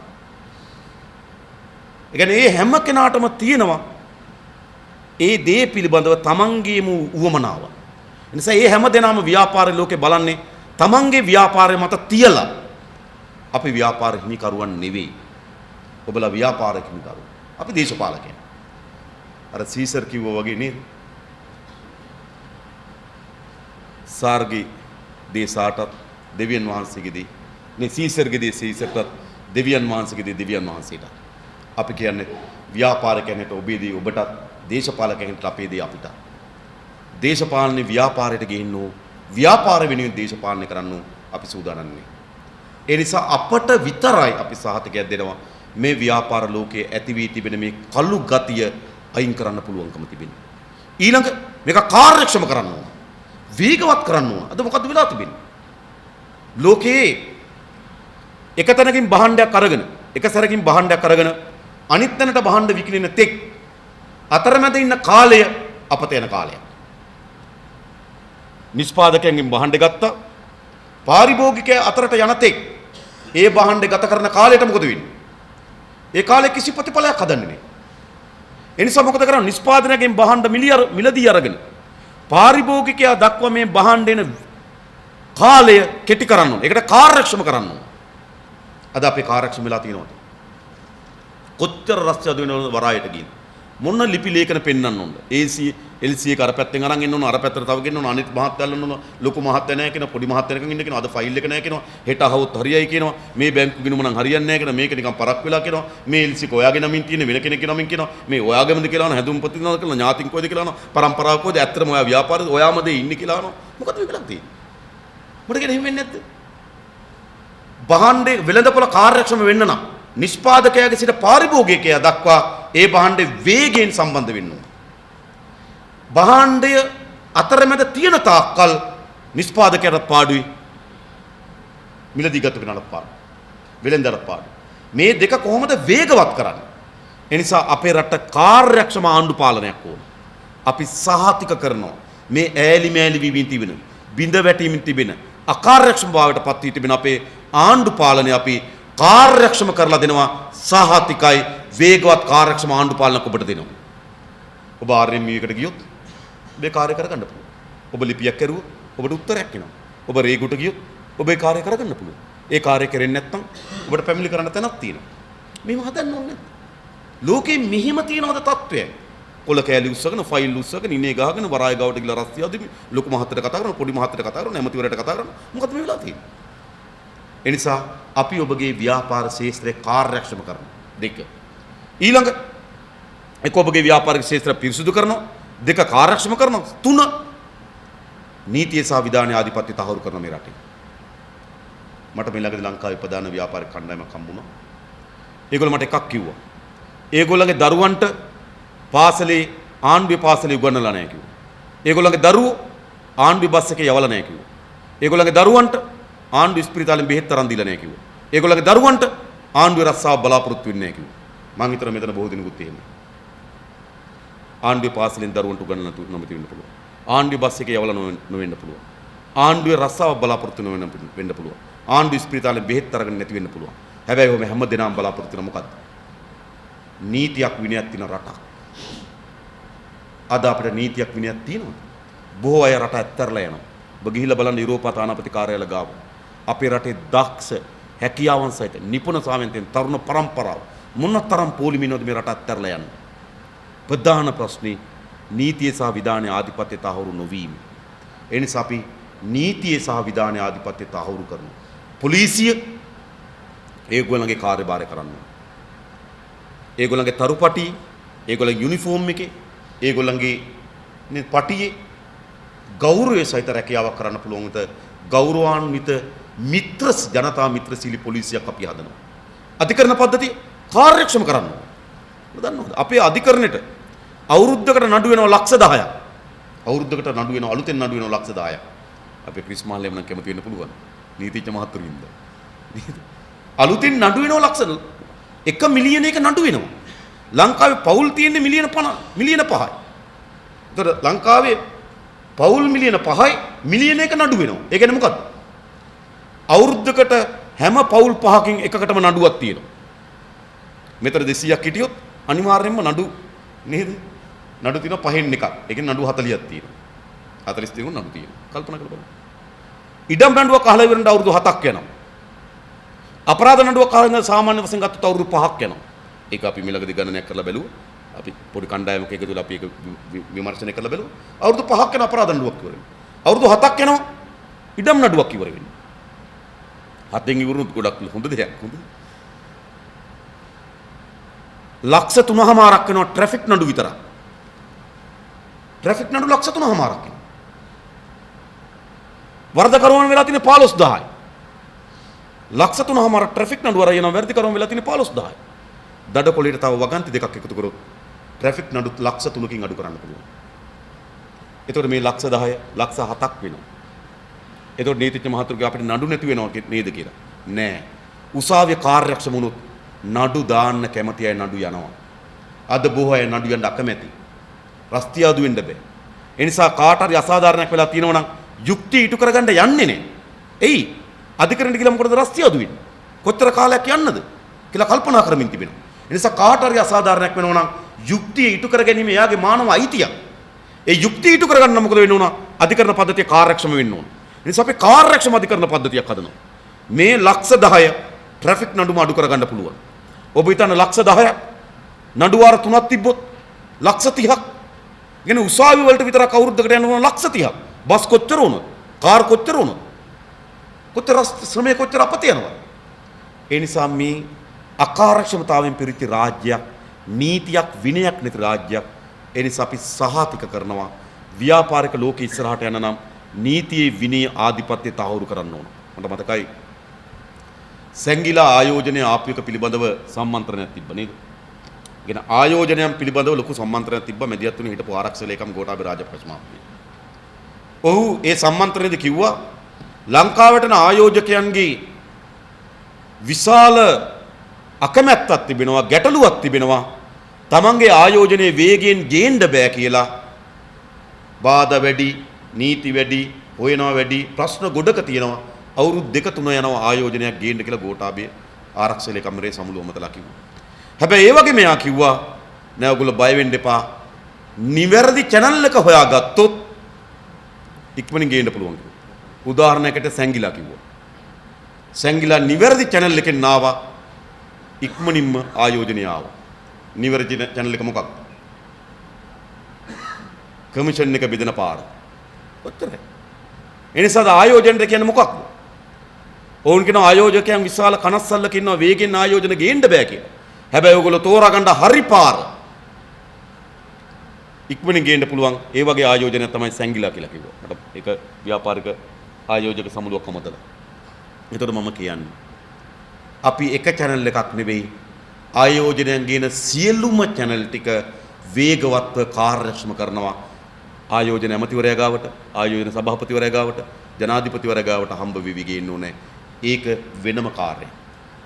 ඒ කියන්නේ මේ හැම කෙනාටම තියෙනවා ඒ දේ පිළිබඳව තමන්ගේම උවමනාව. ඒ නිසා මේ හැම දෙනාම ව්‍යාපාර ලෝකේ බලන්නේ තමන්ගේ ව්‍යාපාරය මත තියලා. අපි ව්‍යාපාර හිමිකරුවන් නෙවෙයි. ඔබලා ව්‍යාපාර හිමිකරු. අපි දේශපාලකයන්. අර සීසර් කිව්වා වගේ නේද? සාර්ගේ දේශාටත් දෙවියන් වහන්සේගේ දේ. මේ සීසර්ගේ දේ සීසර්ටත් දෙවියන් වහන්සේගේ දේ දෙවියන් වහන්සේට. අපි කියන්නේ ව්‍යාපාරිකයන්ට ඔබේ දේ ඔබටත් දේශපාලකයන්ට අපේ දේ අපිට. දේශපාලනේ ව්‍යාපාරයට ගේන්නෝ ව්‍යාපාර වෙනුවෙන් දේශපාලනය කරන්න අපි සූදානම් නෙවෙයි. ඒ නිසා අපට විතරයි අපි සහතිකයක් දෙනවා මේ ව්‍යාපාර ලෝකයේ ඇති වී තිබෙන මේ කළු ගතිය අයින් කරන්න පුළුවන්කම තිබෙනවා. ඊළඟ මේක කාර්යක්ෂම කරන්න ඕන. වේගවත් කරන්න ඕන. අද මොකද්ද වෙලා තිබෙන්නේ? ලෝකයේ එක තැනකින් භාණ්ඩයක් අරගෙන එක සැරකින් භාණ්ඩයක් අරගෙන අනිත් තැනට භාණ්ඩ විකිනෙන තෙක් අතරමැද ඉන්න කාලය අපත යන කාලයක්. නිෂ්පාදකයන්ගෙන් භාණ්ඩ ගත්තා පාරිභෝගිකය අතරට යන තෙක් ඒ භාණ්ඩ ගත කරන කාලයට මොකද වෙන්නේ? ඒ කාලේ කිසි ප්‍රතිඵලයක් හදන්නේ නැහැ. එනිසා මොකද කරන්නේ? නිෂ්පාදනයෙන් භාණ්ඩ මිලදී අරගෙන පාරිභෝගිකයා දක්වා මේ භාණ්ඩ එන කාලය කෙටි කරන්න ඕනේ. ඒකට කාර්යක්ෂම කරන්න ඕනේ. අද අපේ කාර්යක්ෂම වෙලා තියෙනවද? කොච්චර රස්තිය අද වෙනවද වරායට ගිහින්? මොන ලිපි ලේඛන පෙන්වන්න ඕනද? AC LC එක අර පැත්තෙන් අරන් එන්න ඕන, අර පැත්තට තව ගෙන්න ඕන, අනිත් මහත්තයල්ල ඕන, ලොකු මහත්තයා නැහැ කියනවා, පොඩි මහත්තයෙක්ගෙන් ඉන්න කියනවා, අද ෆයිල් එක නැහැ කියනවා, හෙට අහවොත් හරියයි කියනවා, මේ බැංකු ගිණුම නම් හරියන්නේ නැහැ කියනවා, මේක නිකන් පරක් වෙලා කියනවා, මේ LC එක ඔයාගේ නමින් තියෙන වෙන කෙනෙක්ගේ නමින් කියනවා, මේ ඔයාගේමද කියලා අහන, හැදුම් පොතිනවද කියලා, ඥාතින් කොයිද කියලා අහන, පරම්පරාව කොයිද, ඇත්තටම ඔයා ව්‍යාපාරේ ඔයාමද ඉන්නේ කියලා අහනවා. මොකද මේ වෙලක් තියෙන්නේ? මට කියන එහෙම වෙන්නේ නැද්ද? භාණ්ඩේ වෙළඳපොළ කාර්යක්ෂම වෙන්න නම් නිෂ්පාදකයාගේ සිට පාරිභෝගිකයා දක්වා ඒ භාණ්ඩේ වේගයෙන් සම්බන්ධ වෙන්න ඕන. භාණ්ඩය අතරමැද තියෙන තාක්කල් නිෂ්පාදකයාට පාඩුයි, මිලදීගත කෙනාට පාඩුයි, වෙළෙන්දට පාඩුයි. මේ දෙක කොහොමද වේගවත් කරන්නේ? ඒ නිසා අපේ රට කාර්යක්ෂම ආණ්ඩු පාලනයක් ඕන. අපි සහතික කරනවා මේ ඈලි මෑලි වීමින් තිබෙන, බිඳ වැටීමින් තිබෙන, අකාර්යක්ෂම භාවයට පත් වී තිබෙන අපේ ආණ්ඩු පාලනය අපි කාර්යක්ෂම කරලා දෙනවා. සහතිකයි වේගවත් කාර්යක්ෂම ආණ්ඩු පාලනයක් ඔබට දෙනවා. ඔබ RMU එකට ගියොත් ඔබේ කාර්ය කරගන්න පුළුවන්. ඔබ ලිපියක් කරුවොත් ඔබට උත්තරයක් එනවා. ඔබ රේගුට ගියොත් ඔබේ කාර්ය කරගන්න පුළුවන්. ඒ කාර්ය කරෙන්නේ නැත්නම් ඔබට පැමිණිලි කරන්න තැනක් තියෙනවා. මේව හදන්න ඕනේ. ලෝකේ මෙහිම තියෙනවද තත්ත්වය? කොල කෑලි උස්සගෙන ෆයිල් උස්සගෙන ඉනේ ගහගෙන වරාය ගාවට ගිහලා රස්තිය අදිමි ලොකු මහත්තයට කතා කරනවා, පොඩි මහත්තයට කතා කරනවා, නැමතිවරයට කතා කරනවා. මොකද මේ වෙලා තියෙන්නේ? ඒ නිසා අපි ඔබගේ ව්‍යාපාර ශාස්ත්‍රය කාර්යක්ෂම කරනවා. දෙක. ඊළඟ එක ඔබගේ ව්‍යාපාරික ශාස්ත්‍රය පිරිසුදු කරනවා. දෙක කාර්යක්ෂම කරනවා. තුන නීතිය සහ විධානය ආධිපත්‍ය තහවුරු කරන මේ රටේ. මට මේ ළඟදී ලංකාවේ ප්‍රධාන ව්‍යාපාරික කණ්ඩායමක් හම්බුණා. ඒගොල්ලෝ මට එකක් කිව්වා. ඒගොල්ලන්ගේ දරුවන්ට පාසලේ ආණ්ඩුවේ පාසලේ උගන්වලා නැහැ කිව්වා. ඒගොල්ලන්ගේ දරුවෝ ආණ්ඩුවේ බස් එකේ යවලා නැහැ කිව්වා. ඒගොල්ලන්ගේ දරුවන්ට ආණ්ඩු ඉස්පිරිතාලෙන් බෙහෙත් තරම් දීලා නැහැ කිව්වා. ඒගොල්ලන්ගේ දරුවන්ට ආණ්ඩුවේ රස්සාව බලාපොරොත්තු වෙන්නේ නැහැ කිව්වා. මං හිතනවා මෙතන බොහෝ දිනකුත් එහෙම. ආණ්ඩුවේ පාසලෙන් දරුවන්ට උගන්වන්න නොමැති වෙන්න පුළුවන්. ආණ්ඩුවේ බස් එකේ යවලා නොවෙන්න පුළුවන්. ආණ්ඩුවේ රස්සාව බලාපොරොත්තු වෙන්න පුළුවන්. ආණ්ඩු ඉස්පිරිතාලෙන් බෙහෙත් අරගෙන නැති වෙන්න පුළුවන්. හැබැයි ඔබ හැම දිනම බලාපොරොත්තු වෙන මොකද්ද? නීතියක් විනයක් තියෙන රටක්. අද අපිට නීතියක් විනයක් තියෙනවද? බොහෝ අය රට ඇත්තරලා යනවා. ඔබ ගිහිල්ලා බලන්න යුරෝපා තානාපති කාර්යාලය ගාව. අපේ රටේ දක්ෂ හැකියාවන් සහිත නිපුණ සාමෙන්තෙන් තරුණ පරම්පරාව මොනතරම් පොලිමිනවද මේ රට ඇත්තරලා යන්නේ? ප්‍රධාන ප්‍රශ්නේ නීතිය සහ විධානයේ ආධිපත්‍ය තහවුරු නොවීම. ඒ නිසා අපි නීතිය සහ විධානයේ ආධිපත්‍ය තහවුරු කරනවා. පොලිසිය ඒගොල්ලන්ගේ කාර්යභාරය කරනවා. ඒගොල්ලන්ගේ තරුපටි, ඒගොල්ලන්ගේ යුනිෆෝම් එකේ, ඒගොල්ලන්ගේ පටියේ ගෞරවය සහිත රැකියාවක් කරන්න පුළුවන් විට ගෞරවාන්විත මිත්‍ර ජනතා මිත්‍රශීලී පොලිසියක් අපි හදනවා. අධිකරණ පද්ධතිය කාර්යක්ෂම කරන්න ඕනේ. දන්නවද? අපේ අධිකරණයට අවුරුද්දකට නඩු වෙනවා ලක්ෂ 10ක්. අවුරුද්දකට නඩු වෙනවා, අලුතෙන් නඩු වෙනවා ලක්ෂ 10ක්. අපේ ක්‍රිස් මහල්ලෙම නම් කැමති වෙන්න පුළුවන්. නීතිඥ මහතුරු ඉන්න. නේද? අලුතෙන් නඩු වෙනවා ලක්ෂ 1 මිලියනයක නඩු වෙනවා. ලංකාවේ පවුල් තියෙන්නේ මිලියන 5යි. ඒතර ලංකාවේ පවුල් මිලියන 5යි මිලියනයක නඩු වෙනවා. ඒ කියන්නේ මොකද්ද? අවුරුද්දකට හැම පවුල් 5කින් එකකටම නඩුවක් තියෙනවා. මෙතන 200ක් හිටියොත් අනිවාර්යයෙන්ම නඩු නේද? නඩු තියෙනවා 5න් එකක්. ඒ කියන්නේ නඩු 40ක් තියෙනවා. 42 නඩු තියෙනවා. කල්පනා කරලා බලන්න. ඉඩම් නඩුවක් අහලා ඉවරනට අවුරුදු 7ක් යනවා. අපරාධ නඩුවක් අහලා සාමාන්‍ය වශයෙන් ගත්තොත් අවුරුදු 5ක් යනවා. ඒක අපි මිලකදී ගණනයක් කරලා බැලුවා. අපි පොඩි කණ්ඩායමක එකතු වෙලා අපි ඒක විමර්ශනය කරලා බැලුවා. අවුරුදු 5ක් යන අපරාධ නඩුවක් ඉවර වෙනවා. අවුරුදු 7ක් යනවා ඉඩම් නඩුවක් ඉවර වෙනවා. 7න් ඉවරුනොත් ගොඩක් හොඳ දෙයක්. හොඳ. ලක්ෂ 3මාරක් වෙනවා ට්‍රැෆික් නඩු විතරක්. ට්‍රැෆික් නඩු ලක්ෂ 3මාරක් වෙනවා. වරදකරුවන් වෙලා තියෙන 15000යි. ලක්ෂ 3මාරක් ට්‍රැෆික් නඩු වර යනවා වරදකරුවන් වෙලා තියෙන 15000යි. දඩකොළේට තව වගන්ති දෙකක් එකතු කරොත් ට්‍රැෆික් නඩු ලක්ෂ 3කින් අඩු කරන්න පුළුවන්. එතකොට මේ ලක්ෂ 10 ලක්ෂ 7ක් වෙනවා. එතකොට නීතිඥ මහතුරුගේ අපිට නඩු නැති වෙනව නේද කියලා. නෑ. උසාවිය කාර්යක්ෂම වුණොත් නඩු දාන්න කැමති අය නඩු යනවා. අද බොහෝ අය නඩු යන්න අකමැති. රස්තිය අඩු වෙන්න බෑ. ඒ නිසා කාට හරි අසාධාරණයක් වෙලා තියෙනවා නම් යුක්තිය ඉටු කරගන්න යන්නේ නෑ. එයි අධිකරණයට ගිහලා මොකටද රස්තිය අඩු වෙන්නේ? කොච්චර කාලයක් යන්නද කියලා කල්පනා කරමින් තිබෙනවා. ඒ නිසා කාට හරි අසාධාරණයක් වෙනවා නම් යුක්තිය ඉටු කර ගැනීම එයාගේ මානව අයිතියක්. ඒ යුක්තිය ඉටු කරගන්න මොකද වෙන්න ඕන? අධිකරණ පද්ධතිය කාර්යක්ෂම වෙන්න ඕන. ඒ නිසා අපි කාර්යක්ෂම අධිකරණ පද්ධතියක් හදනවා. මේ ලක්ෂ 10 ට්‍රැෆික් නඩුම අඩු කරගන්න පුළුවන්. ඔබ හිතන්න ලක්ෂ 10ක් නඩු වාර 3ක් තිබ්බොත් ලක්ෂ 30ක්. කියන්නේ උසාවි වලට විතරක් අවුරුද්දකට යන ඕන ලක්ෂ 30ක්. බස් කොච්චර වුණත්, කාර් කොච්චර වුණත්, කොච්චර ශ්‍රමය කොච්චර අපත යනවා. ඒ නිසා මේ අකාර්යක්ෂමතාවයෙන් පිරිච්ච රාජ්‍යයක්, නීතියක් විනයක් නැති රාජ්‍යයක්. ඒ නිසා අපි සහතික කරනවා ව්‍යාපාරික ලෝකෙ ඉස්සරහට යන නම් නීතියේ විනය ආධිපත්‍ය තහවුරු කරන්න ඕන. මට මතකයි සැංගිලා ආයෝජනය ආපු එක පිළිබඳව සම්මන්ත්‍රණයක් තිබ්බ නේද? කියන ආයෝජනයන් පිළිබඳව ලොකු සම්මන්ත්‍රණයක් තිබ්බ මැදිහත් වුණේ හිටපු ආරක්ෂක ලේකම් ගෝඨාභය රාජපක්ෂ මහත්මයා. ඔහු ඒ සම්මන්ත්‍රණයේදී කිව්වා ලංකාවට යන ආයෝජකයන්ගේ විශාල අකමැත්තක් තිබෙනවා, ගැටලුවක් තිබෙනවා. තමන්ගේ ආයෝජනයේ වේගයෙන් ගේන්න බෑ කියලා. බාධා වැඩි, නීති වැඩි, හොයනවා වැඩි, ප්‍රශ්න ගොඩක තියෙනවා. අවුරුදු 2-3 යනවා ආයෝජනයක් ගේන්න කියලා ගෝඨාභය ආරක්ෂක ලේකම්වරේ සමුළු ඔමතලා කිව්වා. හැබැයි ඒ වගේ මෙයා කිව්වා නෑ ඔයගොල්ලෝ බය වෙන්න එපා. නිවැරදි channel එක හොයාගත්තොත් ඉක්මනින් ගේන්න පුළුවන් කිව්වා. උදාහරණයකට සැංගිලා කිව්වා. සැංගිලා නිවැරදි channel එකෙන් ආවා. ඉක්මනින්ම ආයෝජනය ආවා. නිවැරදි channel එක මොකක්ද? කමිෂන් එක බෙදෙන පාර. ඔච්චරයි. ඒ නිසා ආයෝජනට කියන්නේ මොකක්ද? ඕන් කියන ආයෝජකයන් විශාල කනස්සල්ලක ඉන්නවා වේගෙන් ආයෝජන ගේන්න බෑ කියලා. හැබැයි ඔයගොල්ලෝ තෝරාගන්න හරි පාර. ඉක්මනින් ගේන්න පුළුවන් ඒ වගේ ආයෝජනයක් තමයි සැංගිලා කියලා කිව්වා. මට ඒක ව්‍යාපාරික ආයෝජක සමුළුවක් අමතලා. ඒතකොට මම කියන්නේ අපි එක channel එකක් නෙවෙයි ආයෝජනයන් ගේන සියලුම channel ටික වේගවත්ව කාර්යක්ෂම කරනවා. ආයෝජන ඇමතිවරයා ගාවට, ආයෝජන සභාපතිවරයා ගාවට, ජනාධිපතිවරයා ගාවට හම්බ වෙවි ගේන්න ඕනේ. ඒක වෙනම කාර්යයක්.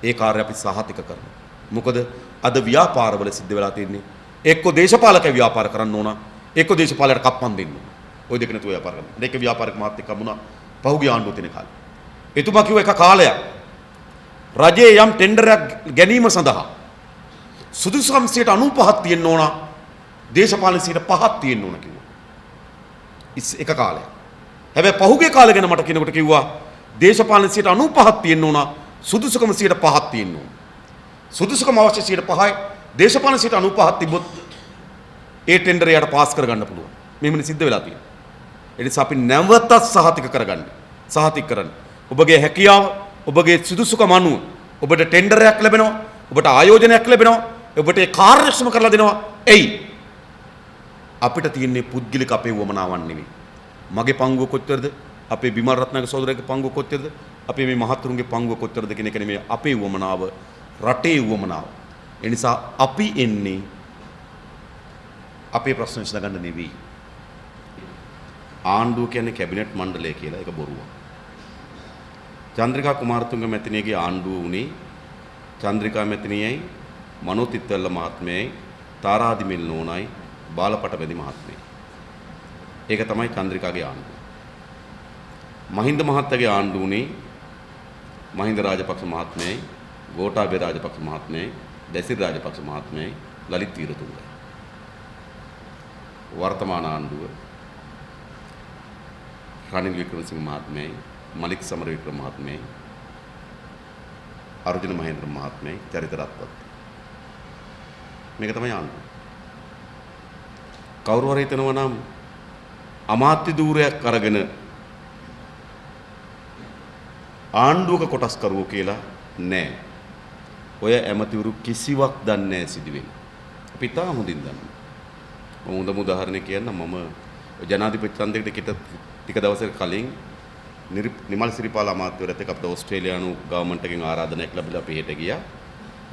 ඒ කාර්යය අපි සහතික කරනවා. මොකද අද ව්‍යාපාරවල සිද්ධ වෙලා තියෙන්නේ එක්ක දේශපාලක ව්‍යාපාර කරන්න ඕන, එක්ක දේශපාලයට කප්පන් දෙන්න ඕන. ওই දෙක නැතුව ව්‍යාපාර කරන්න. දෙක ව්‍යාපාරික මාත් එක්ක වුණා පහුගිය ආණ්ඩුව තියෙන කාලේ. එතුමා කිව්ව එක කාලයක් රජයේ යම් ටෙන්ඩරයක් ගැනීම සඳහා සුදුසුකම් 95ක් තියෙන්න ඕන, දේශපාලන 5ක් තියෙන්න ඕන කිව්වා. එක කාලයක්. හැබැයි පහුගිය කාලේ ගැන මට කියනකොට කිව්වා දේශපාලන 95ක් තියෙන්න ඕන, සුදුසුකම 5ක් තියෙන්න ඕන. සුදුසුකම අවශ්‍ය 5යි, දේශපාලන 95ක් තිබ්බොත් ඒ ටෙන්ඩර් එයාට පාස් කරගන්න පුළුවන්. මෙහෙමනේ සිද්ධ වෙලා තියෙන්නේ. ඒ නිසා අපි නැවතත් සහතික කරගන්න. සහතික කරන්න. ඔබගේ හැකියාව, ඔබගේ සුදුසුකම අනුව ඔබට ටෙන්ඩරයක් ලැබෙනවා, ඔබට ආයෝජනයක් ලැබෙනවා, ඔබට ඒ කාර්යක්ෂම කරලා දෙනවා. එයි අපිට තියෙන්නේ පුද්ගලික අපේ වමනාවන් නෙවෙයි. මගේ පංගුව කොච්චරද? අපේ බිමල් රත්නායක සහෝදරයාගේ පංගුව කොච්චරද? අපේ මේ මහතුරුන්ගේ පංගුව කොච්චරද කියන එක නෙමෙයි අපේ වමනාව, රටේ වමනාව. ඒ නිසා අපි එන්නේ අපේ ප්‍රශ්න විසඳගන්න නෙවෙයි. ආණ්ඩුව කියන්නේ කැබිනට් මණ්ඩලය කියලා ඒක බොරුවක්. චන්ද්‍රිකා කුමාරතුංග මැතිණියගේ ආණ්ඩුව උනේ චන්ද්‍රිකා මැතිණියයි, මනෝත් ඉත්තල්ල මහත්මයයි, තාරාදි මිල්නෝනයි, බාලපට බැදි මහත්මයයි. ඒක තමයි චන්ද්‍රිකාගේ ආණ්ඩුව. මහින්ද මහත්තයාගේ ආණ්ඩුව උනේ මහින්ද රාජපක්ෂ මහත්මයයි, ගෝඨාභය රාජපක්ෂ මහත්මයයි, දැසිරි රාජපක්ෂ මහත්මයයි, ලලිත් වීරතුංගයි. වර්තමාන ආණ්ඩුව රනිල් වික්‍රමසිංහ මහත්මයයි, මලික් සමරවික්‍රම මහත්මයයි, අර්ජුන මහේන්ද්‍ර මහත්මයයි, චරිත රත්වත්. මේක තමයි ආණ්ඩුව. කවුරු හරි හිතනවා නම් අමාත්‍ය ධූරයක් අරගෙන ආණ්ඩුවක කොටස් කරුවෝ කියලා නෑ. ඔය ඇමතිවරු කිසිවක් දන්නේ නැහැ සිදුවෙන්නේ. අපි තාම හොඳින් දන්නවා. මම හොඳම උදාහරණයක් කියන්නම්. මම ජනාධිපති ඡන්දයකට ටික දවසක කලින් නිමල් සිරිපාල අමාත්‍යවරයාත් එක්ක අපිට ඕස්ට්‍රේලියානු ගවර්න්මන්ට් එකෙන් ආරාධනයක් ලැබිලා අපි හෙට ගියා.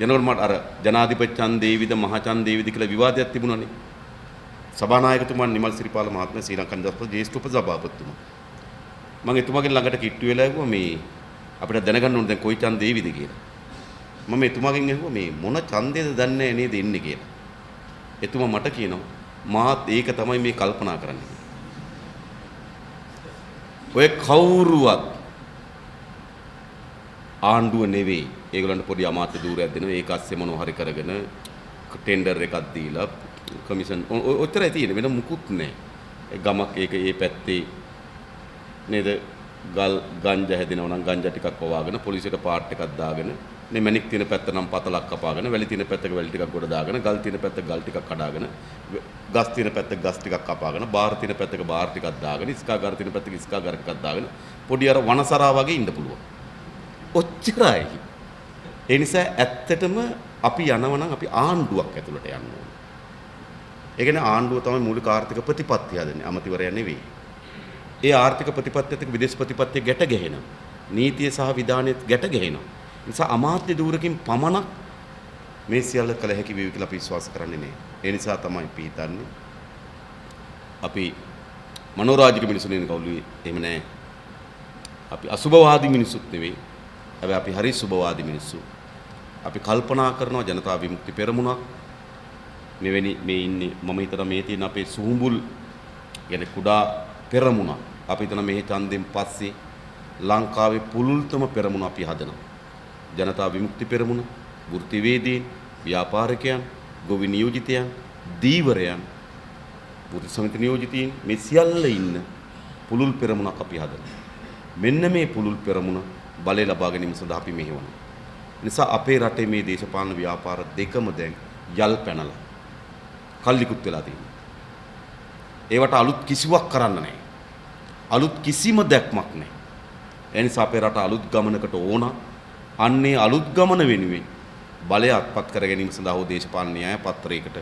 යනකොට මට අර ජනාධිපති ඡන්දේවිද මහ ඡන්දේවිද කියලා විවාදයක් තිබුණානේ. සභානායකතුමා නිමල් සිරිපාල මහත්මයා ශ්‍රී ලංකන් දස්පත ජ්‍යෙෂ්ඨ උපසභාපතිතුමා. මම එතුමාගෙන් ළඟට කිට්ටු වෙලා ඇහුවා මේ අපිට දැනගන්න ඕනේ දැන් කොයි ඡන්දේවිද කියලා. මම එතුමාගෙන් ඇහුවා මේ මොන ඡන්දේද දන්නේ නේද ඉන්නේ කියලා. එතුමා මට කියනවා මාත් ඒක තමයි මේ කල්පනා කරන්නේ. ඔය කවුරුවත් ආණ්ඩුව නෙවෙයි. ඒගොල්ලන්ට පොඩි අමාත්‍ය ධූරයක් දෙනවා. ඒක අස්සේ මොනවා හරි කරගෙන ටෙන්ඩර් එකක් දීලා කමිෂන් ඔච්චරයි තියෙන්නේ වෙන මුකුත් නැහැ. ඒ ගමක් ඒක ඒ පැත්තේ නේද ගංජා හැදෙනවා නම් ගංජා ටිකක් වවාගෙන පොලිසියට පාට් එකක් දාගෙන නේ මැණික් තියෙන පැත්ත නම් පතලක් කපාගෙන වැලි තියෙන පැත්තක වැලි ටිකක් ගොඩ දාගෙන ගල් තියෙන පැත්තක ගල් ටිකක් කඩාගෙන ගස් තියෙන පැත්තක ගස් ටිකක් කපාගෙන බාර් තියෙන පැත්තක බාර් ටිකක් දාගෙන ඉස්කාගාර තියෙන පැත්තක ඉස්කාගාර ටිකක් දාගෙන පොඩි අර වනසරා වගේ ඉන්න පුළුවන්. ඔච්චරයි. ඒ නිසා ඇත්තටම අපි යනවා නම් අපි ආණ්ඩුවක් ඇතුළට යන්න ඕනේ. ඒ කියන්නේ ආණ්ඩුව තමයි මූලික ආර්ථික ප්‍රතිපත්ති හදන්නේ අමතිවරයා නෙවෙයි. ඒ ආර්ථික ප්‍රතිපත්තියත් එක්ක විදේශ ප්‍රතිපත්තිය ගැට ගැහෙනවා. නීතිය සහ විධානයත් ගැට ගැහෙනවා. ඒ නිසා අමාත්‍ය ධූරකින් පමණක් මේ සියල්ල කළ හැකි වේවි කියලා අපි විශ්වාස කරන්නේ නැහැ. ඒ නිසා තමයි අපි හිතන්නේ අපි මනෝරාජික මිනිසුන් ඉන්න කවුළුවේ එහෙම නැහැ. අපි අසුභවාදී මිනිසුත් නෙවෙයි. හැබැයි අපි හරි සුභවාදී මිනිස්සු. අපි කල්පනා කරනවා ජනතා විමුක්ති පෙරමුණක් මෙවැනි මේ ඉන්නේ මම හිතනවා මේ තියෙන අපේ සූඹුල් කියන්නේ කුඩා පෙරමුණ අපි හිතන මේ ඡන්දෙන් පස්සේ ලංකාවේ පුළුල්තම පෙරමුණ අපි හදනවා. ජනතා විමුක්ති පෙරමුණ, වෘත්තිවේදීන්, ව්‍යාපාරිකයන්, ගොවි නියෝජිතයන්, දීවරයන්, වෘත්ති සමිති නියෝජිතයින් මේ සියල්ල ඉන්න පුළුල් පෙරමුණක් අපි හදනවා. මෙන්න මේ පුළුල් පෙරමුණ බලය ලබා ගැනීම සඳහා අපි මෙහෙවනවා. නිසා අපේ රටේ මේ දේශපාලන ව්‍යාපාර දෙකම දැන් යල් පැනලා කල්ලිකුත් වෙලා තියෙනවා. ඒවට අලුත් කිසිවක් කරන්න නැහැ. අලුත් කිසිම දැක්මක් නැහැ. ඒ නිසා අපේ රට අලුත් ගමනකට ඕන. අන්නේ අලුත් ගමන වෙනුවෙන් බලය අත්පත් කර ගැනීම සඳහා හෝ දේශපාලන න්‍යාය පත්‍රයකට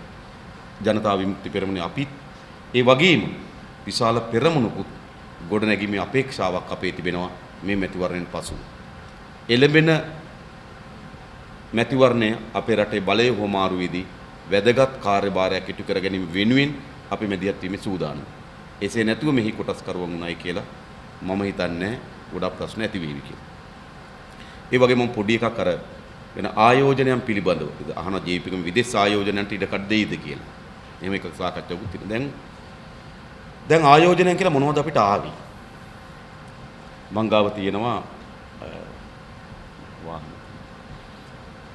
ජනතා විමුක්ති පෙරමුණේ අපිත් ඒ වගේම විශාල පෙරමුණකුත් ගොඩනැගීමේ අපේක්ෂාවක් අපේ තිබෙනවා මේ මැතිවරණයෙන් පසු. එළඹෙන මැතිවරණය අපේ රටේ බලය හොමාරුවේදී වැදගත් කාර්යභාරයක් ඉටු කර ගැනීම වෙනුවෙන් අපි මැදිහත් වීමේ සූදානම්. එසේ නැතුව මෙහි කොටස්කරුවන් උනායි කියලා මම හිතන්නේ ගොඩක් ප්‍රශ්න ඇති වෙවි කියලා. ඒ වගේ මම පොඩි එකක් අර වෙන ආයෝජනයන් පිළිබඳව අහන ජීවිතකම විදේශ ආයෝජනයන්ට ඉඩකඩ දෙයිද කියලා. එහෙම එකක් සාකච්ඡාවකුත් තියෙනවා. දැන් ආයෝජනයන් කියලා මොනවද අපිට ආවි? මංගාව තියෙනවා වාහන.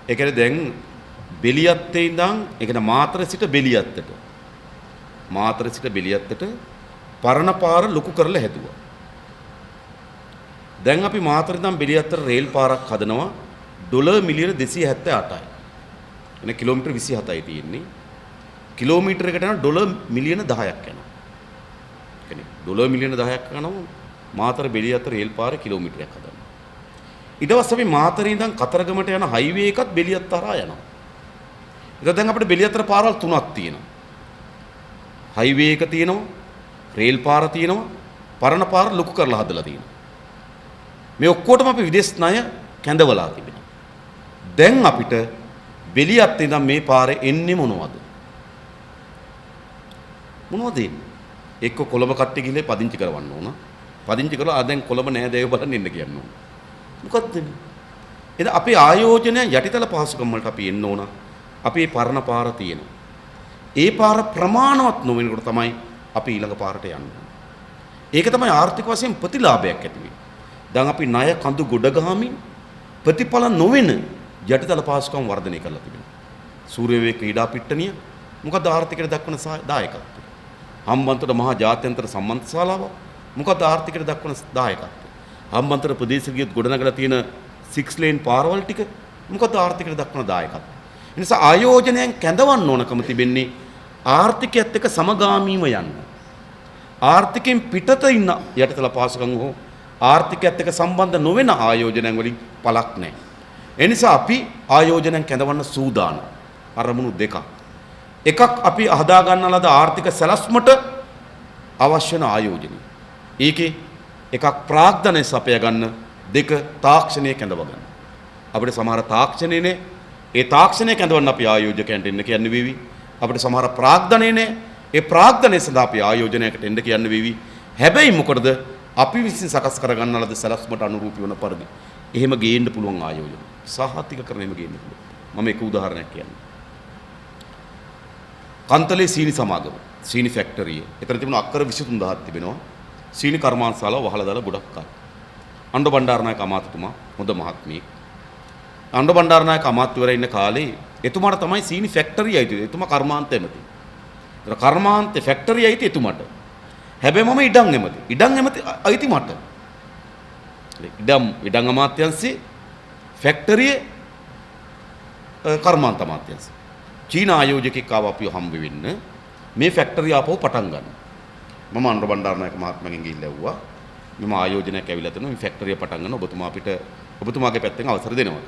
ඒ කියන්නේ දැන් බෙලියත්තේ ඉඳන් ඒ කියන්නේ මාතර සිට බෙලියත්තට මාතර සිට බෙලියත්තට පරණ පාර ලොකු කරලා හැදුවා. දැන් අපි මාතර ඉඳන් බෙලියත්තට රේල් පාරක් හදනවා ඩොලර් මිලියන 278යි. එන කිලෝමීටර් 27යි තියෙන්නේ. කිලෝමීටරයකට යන ඩොලර් මිලියන 10ක් යනවා. කියන්නේ ඩොලර් මිලියන 10ක් යනවා මාතර බෙලියත්ත රේල් පාරේ කිලෝමීටරයක් හදන්න. ඊට පස්සේ අපි මාතරේ ඉඳන් කතරගමට යන හයිවේ එකත් බෙලියත්ත හරහා යනවා. ඒක දැන් අපිට බෙලියත්තට පාරවල් තුනක් තියෙනවා. හයිවේ එක තියෙනවා, රේල් පාර තියෙනවා, පරණ පාර ලොකු කරලා හදලා තියෙනවා. මේ ඔක්කොටම අපි විදේශ ණය කැඳවලා තිබෙනවා. දැන් අපිට බෙලියත්ත ඉඳන් මේ පාරේ එන්නේ මොනවද? මොනවද එන්නේ? එක්ක කොළඹ කට්ටිය ගිහලා පදිංචි කරවන්න ඕන. පදිංචි කරලා දැන් කොළඹ නෑ දේව බලන්න ඉන්න කියන්න ඕන. මොකද්ද මේ? එහෙනම් අපේ ආයෝජනය යටිතල පහසුකම් වලට අපි එන්න ඕන. අපි මේ පරණ පාර තියෙනවා. ඒ පාර ප්‍රමාණවත් නොවෙනකොට තමයි අපි ඊළඟ පාරට යන්නේ. ඒක තමයි ආර්ථික වශයෙන් ප්‍රතිලාභයක් ඇති වෙන්නේ. දැන් අපි ණය කඳු ගොඩ ගහමින් ප්‍රතිඵල නොවන යටිතල පහසුකම් වර්ධනය කරලා තිබෙනවා. සූර්යවේ ක්‍රීඩා පිට්ටනිය මොකද ආර්ථිකයට දක්වන දායකත්වය? හම්බන්තොට මහා ජාත්‍යන්තර සම්මන්ත්‍රණ ශාලාව මොකද ආර්ථිකයට දක්වන දායකත්වය? හම්බන්තොට ප්‍රදේශිකයත් ගොඩනගලා තියෙන 6 ලේන් පාරවල් ටික මොකද ආර්ථිකයට දක්වන දායකත්වය? ඒ නිසා ආයෝජනයෙන් කැඳවන්න ඕනකම තිබෙන්නේ ආර්ථිකයත් එක්ක සමගාමීව යන්න. ආර්ථිකයෙන් පිටත ඉන්න යටිතල පහසුකම් හෝ ආර්ථිකයත් එක්ක සම්බන්ධ නොවන ආයෝජනයන් වලින් පළක් නැහැ. ඒ නිසා අපි ආයෝජනයෙන් කැඳවන්න සූදානම්. අරමුණු දෙකක්. එකක් අපි හදා ගන්න ලද ආර්ථික සැලැස්මට අවශ්‍ය වෙන ආයෝජනය. ඒකේ එකක් ප්‍රාග්ධනය සපය ගන්න, දෙක තාක්ෂණය කැඳව ගන්න. අපිට සමහර තාක්ෂණයනේ ඒ තාක්ෂණය කැඳවන්න අපි ආයෝජකයන්ට එන්න කියන්නේ වෙවි. අපිට සමහර ප්‍රාග්ධනයනේ ඒ ප්‍රාග්ධනය සඳහා අපි ආයෝජනයකට එන්න කියන්න වෙවි. හැබැයි මොකටද අපි විසින් සකස් කර ගන්න ලද සැලැස්මට අනුරූපී වන පරිදි එහෙම ගේන්න පුළුවන් ආයෝජන. සාහතික කරන එහෙම ගේන්න පුළුවන්. මම එක උදාහරණයක් කියන්නම්. කන්තලේ සීනි සමාගම සීනි ෆැක්ටරිය. එතන තිබුණ අක්කර 23000ක් තිබෙනවා. සීනි කර්මාන්තශාලාව වහලා දාලා ගොඩක් කාලෙ. අණ්ඩු බණ්ඩාරනායක අමාත්‍යතුමා හොඳ මහත්මියෙක්. අණ්ඩු බණ්ඩාරනායක අමාත්‍යවරයා ඉන්න කාලේ එතුමාට තමයි සීනි ෆැක්ටරිය අයිති. එතුමා කර්මාන්ත ඇමති. ඒක කර්මාන්තේ ෆැක්ටරි අයිති එතුමට. හැබැයි මම ඉඩම් එමෙති. ඉඩම් එමෙති අයිති මට. ඉඩම් අමාත්‍යාංශේ ෆැක්ටරියේ කර්මාන්ත අමාත්‍යාංශේ. චීන ආයෝජකෙක් ආව අපිව හම්බ වෙන්න මේ ෆැක්ටරිය ආපහු පටන් ගන්න. මම අනුර බණ්ඩාරනායක මහත්මයාගෙන් ගිහිල්ලා ඇහුවා මම ආයෝජනයක් ඇවිල්ලා තියෙනවා මේ ෆැක්ටරිය පටන් ගන්න ඔබතුමා අපිට ඔබතුමාගේ පැත්තෙන් අවසර දෙනවද?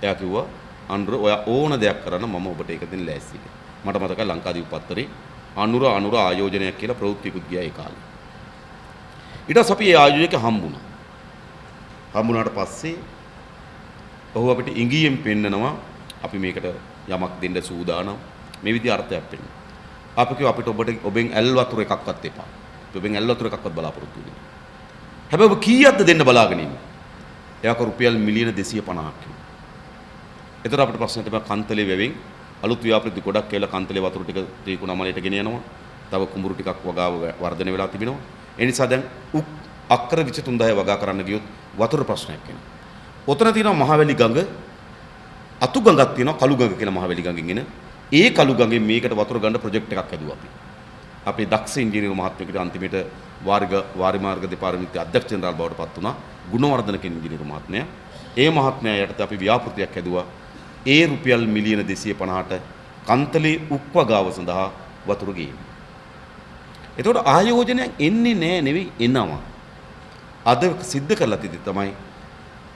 එයා කිව්වා අනුර ඔයා ඕන දෙයක් කරන්න මම ඔබට ඒක දෙන්න ලෑස්තියි. මට මතකයි ලංකාදීප පත්තරේ අනුර ආයෝජනයක් කියලා ප්‍රවෘත්තියකුත් ගියා ඒ කාලේ. ඊට පස්සේ අපි ඒ ආයෝජකයා හම්බුණා. හම්බුණාට පස්සේ ඔහු අපිට ඉංගියෙන් පෙන්නනවා අපි මේකට යමක් දෙන්න සූදානම් මේ විදිහ අර්ථයක් දෙන්න. අපි කිව්වා අපිට ඔබෙන් ඇල් වතුර එකක්වත් එපා. ඔබෙන් ඇල් වතුර එකක්වත් බලාපොරොත්තු වෙන්නේ. හැබැයි ඔබ කීයක්ද දෙන්න බලාගෙන ඉන්නේ? එයාක රුපියල් මිලියන 250ක් කිව්වා. ඒතර අපිට ප්‍රශ්න තිබුණා කන්තලේ වැවෙන් අලුත් ව්‍යාපෘති ගොඩක් කියලා කන්තලේ වතුර ටික ත්‍රිකුණාමලයට ගෙන යනවා. තව කුඹුරු ටිකක් වගාව වර්ධනය වෙලා තිබෙනවා. ඒ නිසා දැන් අක්කර 23000 වගා කරන්න ගියොත් වතුර ප්‍රශ්නයක් වෙනවා. ඔතන තියෙනවා මහවැලි ගඟ අතු ගඟක් තියෙනවා කළු ගඟ කියලා මහවැලි ගඟෙන් එන. ඒ කළු ගඟෙන් මේකට වතුර ගන්න ප්‍රොජෙක්ට් එකක් හැදුවා අපි. අපේ දක්ෂ ඉංජිනේරු මහත්මයෙකුට අන්තිමට වාරි මාර්ග දෙපාර්තමේන්තුවේ අධ්‍යක්ෂ ජනරාල් බවට පත් වුණා. ගුණවර්ධන කියන ඉංජිනේරු මහත්මයා. ඒ මහත්මයා යටතේ අපි ව්‍යාපෘතියක් හැදුවා. ඒ රුපියල් මිලියන 250ට කන්තලේ උක්වගාව සඳහා වතුර ගේන්න. එතකොට ආයෝජනයක් එන්නේ නෑ නෙවෙයි එනවා. අද සිද්ධ කරලා තියදී තමයි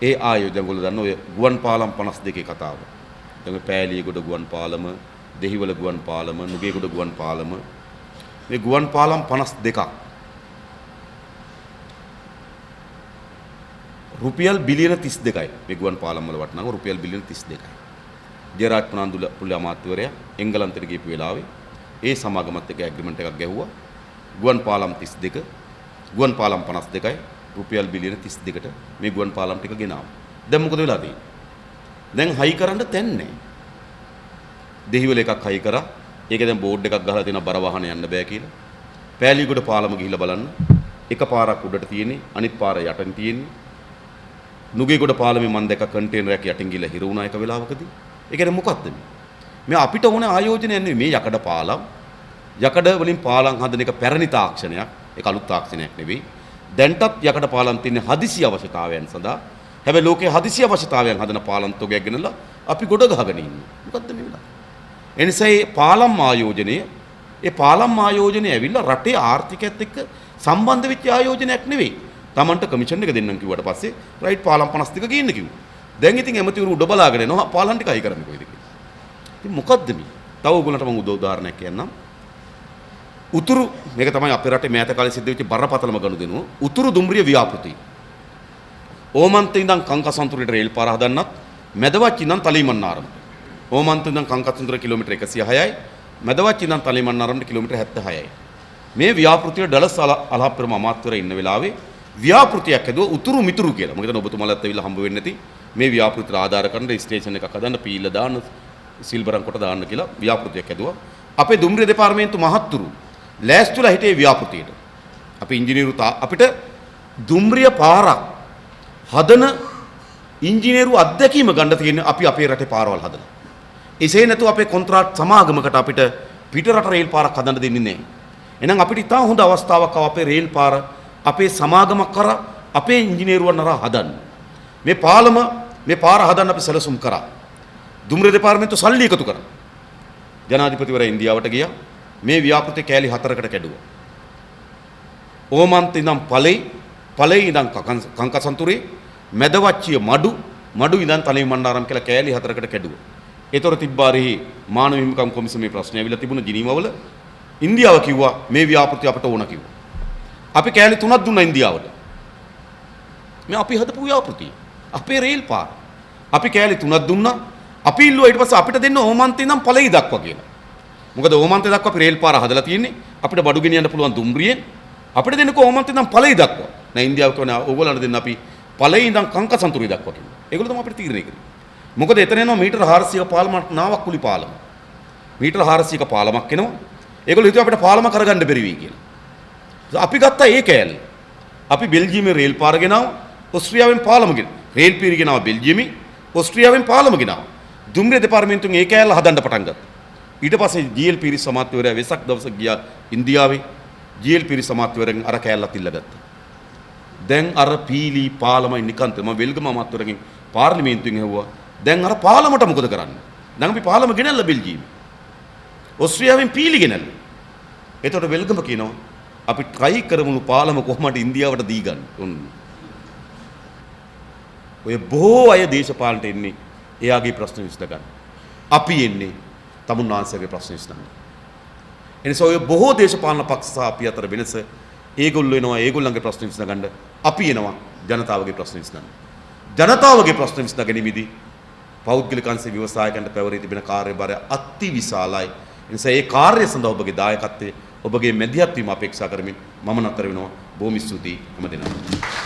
ඒ ආයෝජන වල දන්න ඔය ගුවන් පාලම් 52 කතාව. දැන් පෑලියගොඩ ගුවන් පාලම, දෙහිවල ගුවන් පාලම, නුගේගොඩ ගුවන් පාලම මේ ගුවන් පාලම් 52ක් රුපියල් බිලියන 32යි. මේ ගුවන් පාලම් වල වටිනාකම රුපියල් බිලියන 32යි. ජයරාජ් පුනාන්දුල අමාත්‍යවරයා එංගලන්තෙට ගිහපු වෙලාවේ ඒ සමාගමත් එක්ක ඇග්‍රීමන්ට් එකක් ගැහුවා. ගුවන් පාලම් 32 ගුවන් පාලම් 52යි රුපියල් බිලියන 32ට මේ ගුවන් පාලම් ටික ගෙනාවා. දැන් මොකද වෙලා තියෙන්නේ? දැන් හයි කරන්න තැන් නැහැ. දෙහිවල එකක් හයි කරා. ඒකේ දැන් බෝඩ් එකක් ගහලා තියෙනවා බර වාහන යන්න බෑ කියලා. පෑලියගොඩ පාලම ගිහිල්ලා බලන්න. එක පාරක් උඩට තියෙන්නේ අනිත් පාර යටින් තියෙන්නේ. නුගේගොඩ පාලමේ මම දැක්ක කන්ටේනරයක් යටින් ගිහලා හිර වුණා එක වෙලාවකදී. ඒ කියන්නේ මොකක්ද මේ අපිට ඕන ආයෝජනයක් නෙවෙයි මේ යකඩ පාලම්. යකඩ වලින් පාලම් හදන එක පැරණි තාක්ෂණයක්. ඒක අලුත් තාක්ෂණයක් නෙවෙයි. දැන්ටත් යකඩ පාලම් තියෙන හදිසි අවශ්‍යතාවයන් සඳහා. හැබැයි ලෝකයේ හදිසි අවශ්‍යතාවයන් හදන පාලම් තොගයක් ගෙනලා අපි ගොඩ ගහගෙන ඉන්නේ. මොකද්ද මේ වෙලාව? එනිසා මේ පාලම් ආයෝජනය ඇවිල්ලා රටේ ආර්ථිකයත් එක්ක සම්බන්ධ වෙච්ච ආයෝජනයක් නෙවෙයි. Tamanට කමිෂන් එක දෙන්නම් කිව්වට පස්සේ රයිට් පාලම් 52 ගේන්න කිව්වා. දැන් ඉතින් ඇමතිවරු උඩ බලාගෙන එනවා පාලම් ටික අය කරන්නේ කොයිද කියලා. ඉතින් මොකද්ද මේ? තව ඔයගොල්ලන්ට මම උදාහරණයක් කියන්නම්. උතුරු මේක තමයි අපේ රටේ මෑත කාලේ සිද්ධ වෙච්ච බරපතලම ගනුදෙනුව. උතුරු දුම්රිය ව්‍යාපෘතිය. ඕමන්තේ ඉඳන් කංකසන්තුරේට රේල් පාර හදන්නත් මැදවච්ච ඉඳන් තලීමන්නාරමට. ඕමන්තේ ඉඳන් කංකසන්තුර කිලෝමීටර් 106යි මැදවච්ච ඉඳන් තලීමන්නාරමට කිලෝමීටර් 76යි. මේ ව්‍යාපෘතිය ඩලස් අලහප්පරම අමාත්‍යවරයා ඉන්න වෙලාවේ ව්‍යාපෘතියක් හැදුවා උතුරු මිතුරු කියලා. මම හිතනවා ඔබතුමාලත් ඇවිල්ලා හම්බ වෙන්නේ නැති. මේ ව්‍යාපෘතියට ආධාර කරන ස්ටේෂන් එකක් හදන්න පීල්ල දාන්න සිල්බරම් කොට දාන්න කියලා ව්‍යාපෘතියක් හැදුවා. අපේ දුම්රිය දෙපාර්තමේන්තු මහත්තුරු ලෑස්තිලා හිටියේ ව්‍යාපෘතියට. අපි ඉංජිනේරු අපිට දුම්රිය පාරක් හදන ඉංජිනේරු අත්දැකීම ගන්න තියෙන අපි අපේ රටේ පාරවල් හදලා. එසේ නැතුව අපේ කොන්ත්‍රාට් සමාගමකට අපිට පිටරට රේල් පාරක් හදන්න දෙන්නේ නැහැ. එහෙනම් අපිට ඉතා හොඳ අවස්ථාවක් අපේ රේල් පාර අපේ සමාගමක් කරා අපේ ඉංජිනේරුවන් හරහා හදන්න. මේ පාර හදන්න අපි සැලසුම් කරා. දුම්රිය දෙපාර්තමේන්තුව සල්ලි එකතු කරා. ජනාධිපතිවරයා ඉන්දියාවට ගියා. මේ ව්‍යාපෘති කෑලි 4කට කැඩුවා. ඕමන්ත ඉඳන් ඵලෙයි ඉඳන් කංකසන්තුරේ මැදවච්චිය මඩු ඉඳන් තලීමන්නාරම් කියලා කෑලි 4කට කැඩුවා. ඒතර තිබ්බාරෙහි මානව හිමිකම් කොමිසමේ ප්‍රශ්නය ඇවිල්ලා තිබුණ ජිනීවාවල ඉන්දියාව කිව්වා මේ ව්‍යාපෘති අපට ඕන කිව්වා. අපි කෑලි 3ක් දුන්නා ඉන්දියාවට. මේ අපි හදපු ව්‍යාපෘතිය. අපේ රේල් පාර. අපි කෑලි 3ක් දුන්නා. අපි ඉල්ලුවා ඊට පස්සේ අපිට දෙන්න ඕමන්තේ ඉඳන් ඵලෙයි දක්වා කියලා. මොකද ඕමන්තේ දක්වා අපි රේල් පාර හදලා තියෙන්නේ. අපිට බඩු ගෙනියන්න පුළුවන් දුම්රියෙන්. අපිට දෙන්නකෝ ඕමන්තේ ඉඳන් ඵලෙයි දක්වා. නෑ ඉන්දියාව කියන්නේ ඕගොල්ලන්ට දෙන්න අපි ඵලෙයි ඉඳන් කංකසන්තුරේ දක්වා කිව්වා. ඒගොල්ලෝ තමයි අපිට තීරණය කරේ. මොකද එතන එනවා මීටර 400ක පාලමක් නාවක්කුලි පාලම. මීටර 400ක පාලමක් එනවා. ඒගොල්ලෝ හිතුවා අපිට පාලම කරගන්න බැරි වෙයි කියලා. අපි ගත්තා ඒ කෑල්ල. අපි බෙල්ජියමේ රේල් පාර ගෙනාවා. ඕස්ට්‍රියාවෙන් පාලම ගෙනාවා. රේල් පීරි ගෙනාවා බෙල්ජියමේ. ඕස්ට්‍රියාවෙන් පාලම ගෙනාවා. දුම්රිය දෙපාර්තමේන්තුවෙන් ඒ කෑල්ල හදන්න පටන් ගත්තා. ඊට පස්සේ ජීඑල් පීරිස් සමාජ්‍යවරයා වෙසක් දවසක ගියා ඉන්දියාවේ. ජීඑල් පීරිස් සමාජ්‍යවරයන් අර කෑල්ලත් ඉල්ලගත්තා. දැන් අර පීලි පාලමයි නිකන්ත මම වෙල්ගම අමාත්‍යවරගෙන් පාර්ලිමේන්තුවෙන් ඇහුවා. දැන් අර පාලමට මොකද කරන්නේ? දැන් අපි පාලම ගෙනල්ලා බෙල්ජියම්. ඕස්ට්‍රේලියාවෙන් පීලි ගෙනල්ලා. එතකොට වෙල්ගම කියනවා අපි try කරමුණු පාලම කොහොමද ඉන්දියාවට දී ගන්න. ඔය බොහෝ අය දේශපාලනට එන්නේ එයාගේ ප්‍රශ්න විසඳ ගන්න. අපි එන්නේ තමුන්නාන්සේගේ ප්‍රශ්න විසඳන්න. එනිසා ඔය බොහෝ දේශපාලන පක්ෂ සහ අපි අතර වෙනස ඒගොල්ලෝ එනවා ඒගොල්ලන්ගේ ප්‍රශ්න විසඳ ගන්න. අපි එනවා ජනතාවගේ ප්‍රශ්න විසඳන්න. ජනතාවගේ ප්‍රශ්න විසඳ ගැනීමේදී පෞද්ගලික අංශ ව්‍යවසායකයන්ට පැවරී තිබෙන කාර්යභාරය අති විශාලයි. එනිසා ඒ කාර්යය සඳහා ඔබගේ දායකත්වය ඔබගේ මැදිහත් වීම අපේක්ෂා කරමින් මම නතර වෙනවා. බොහොම ස්තුතියි හැම දිනම.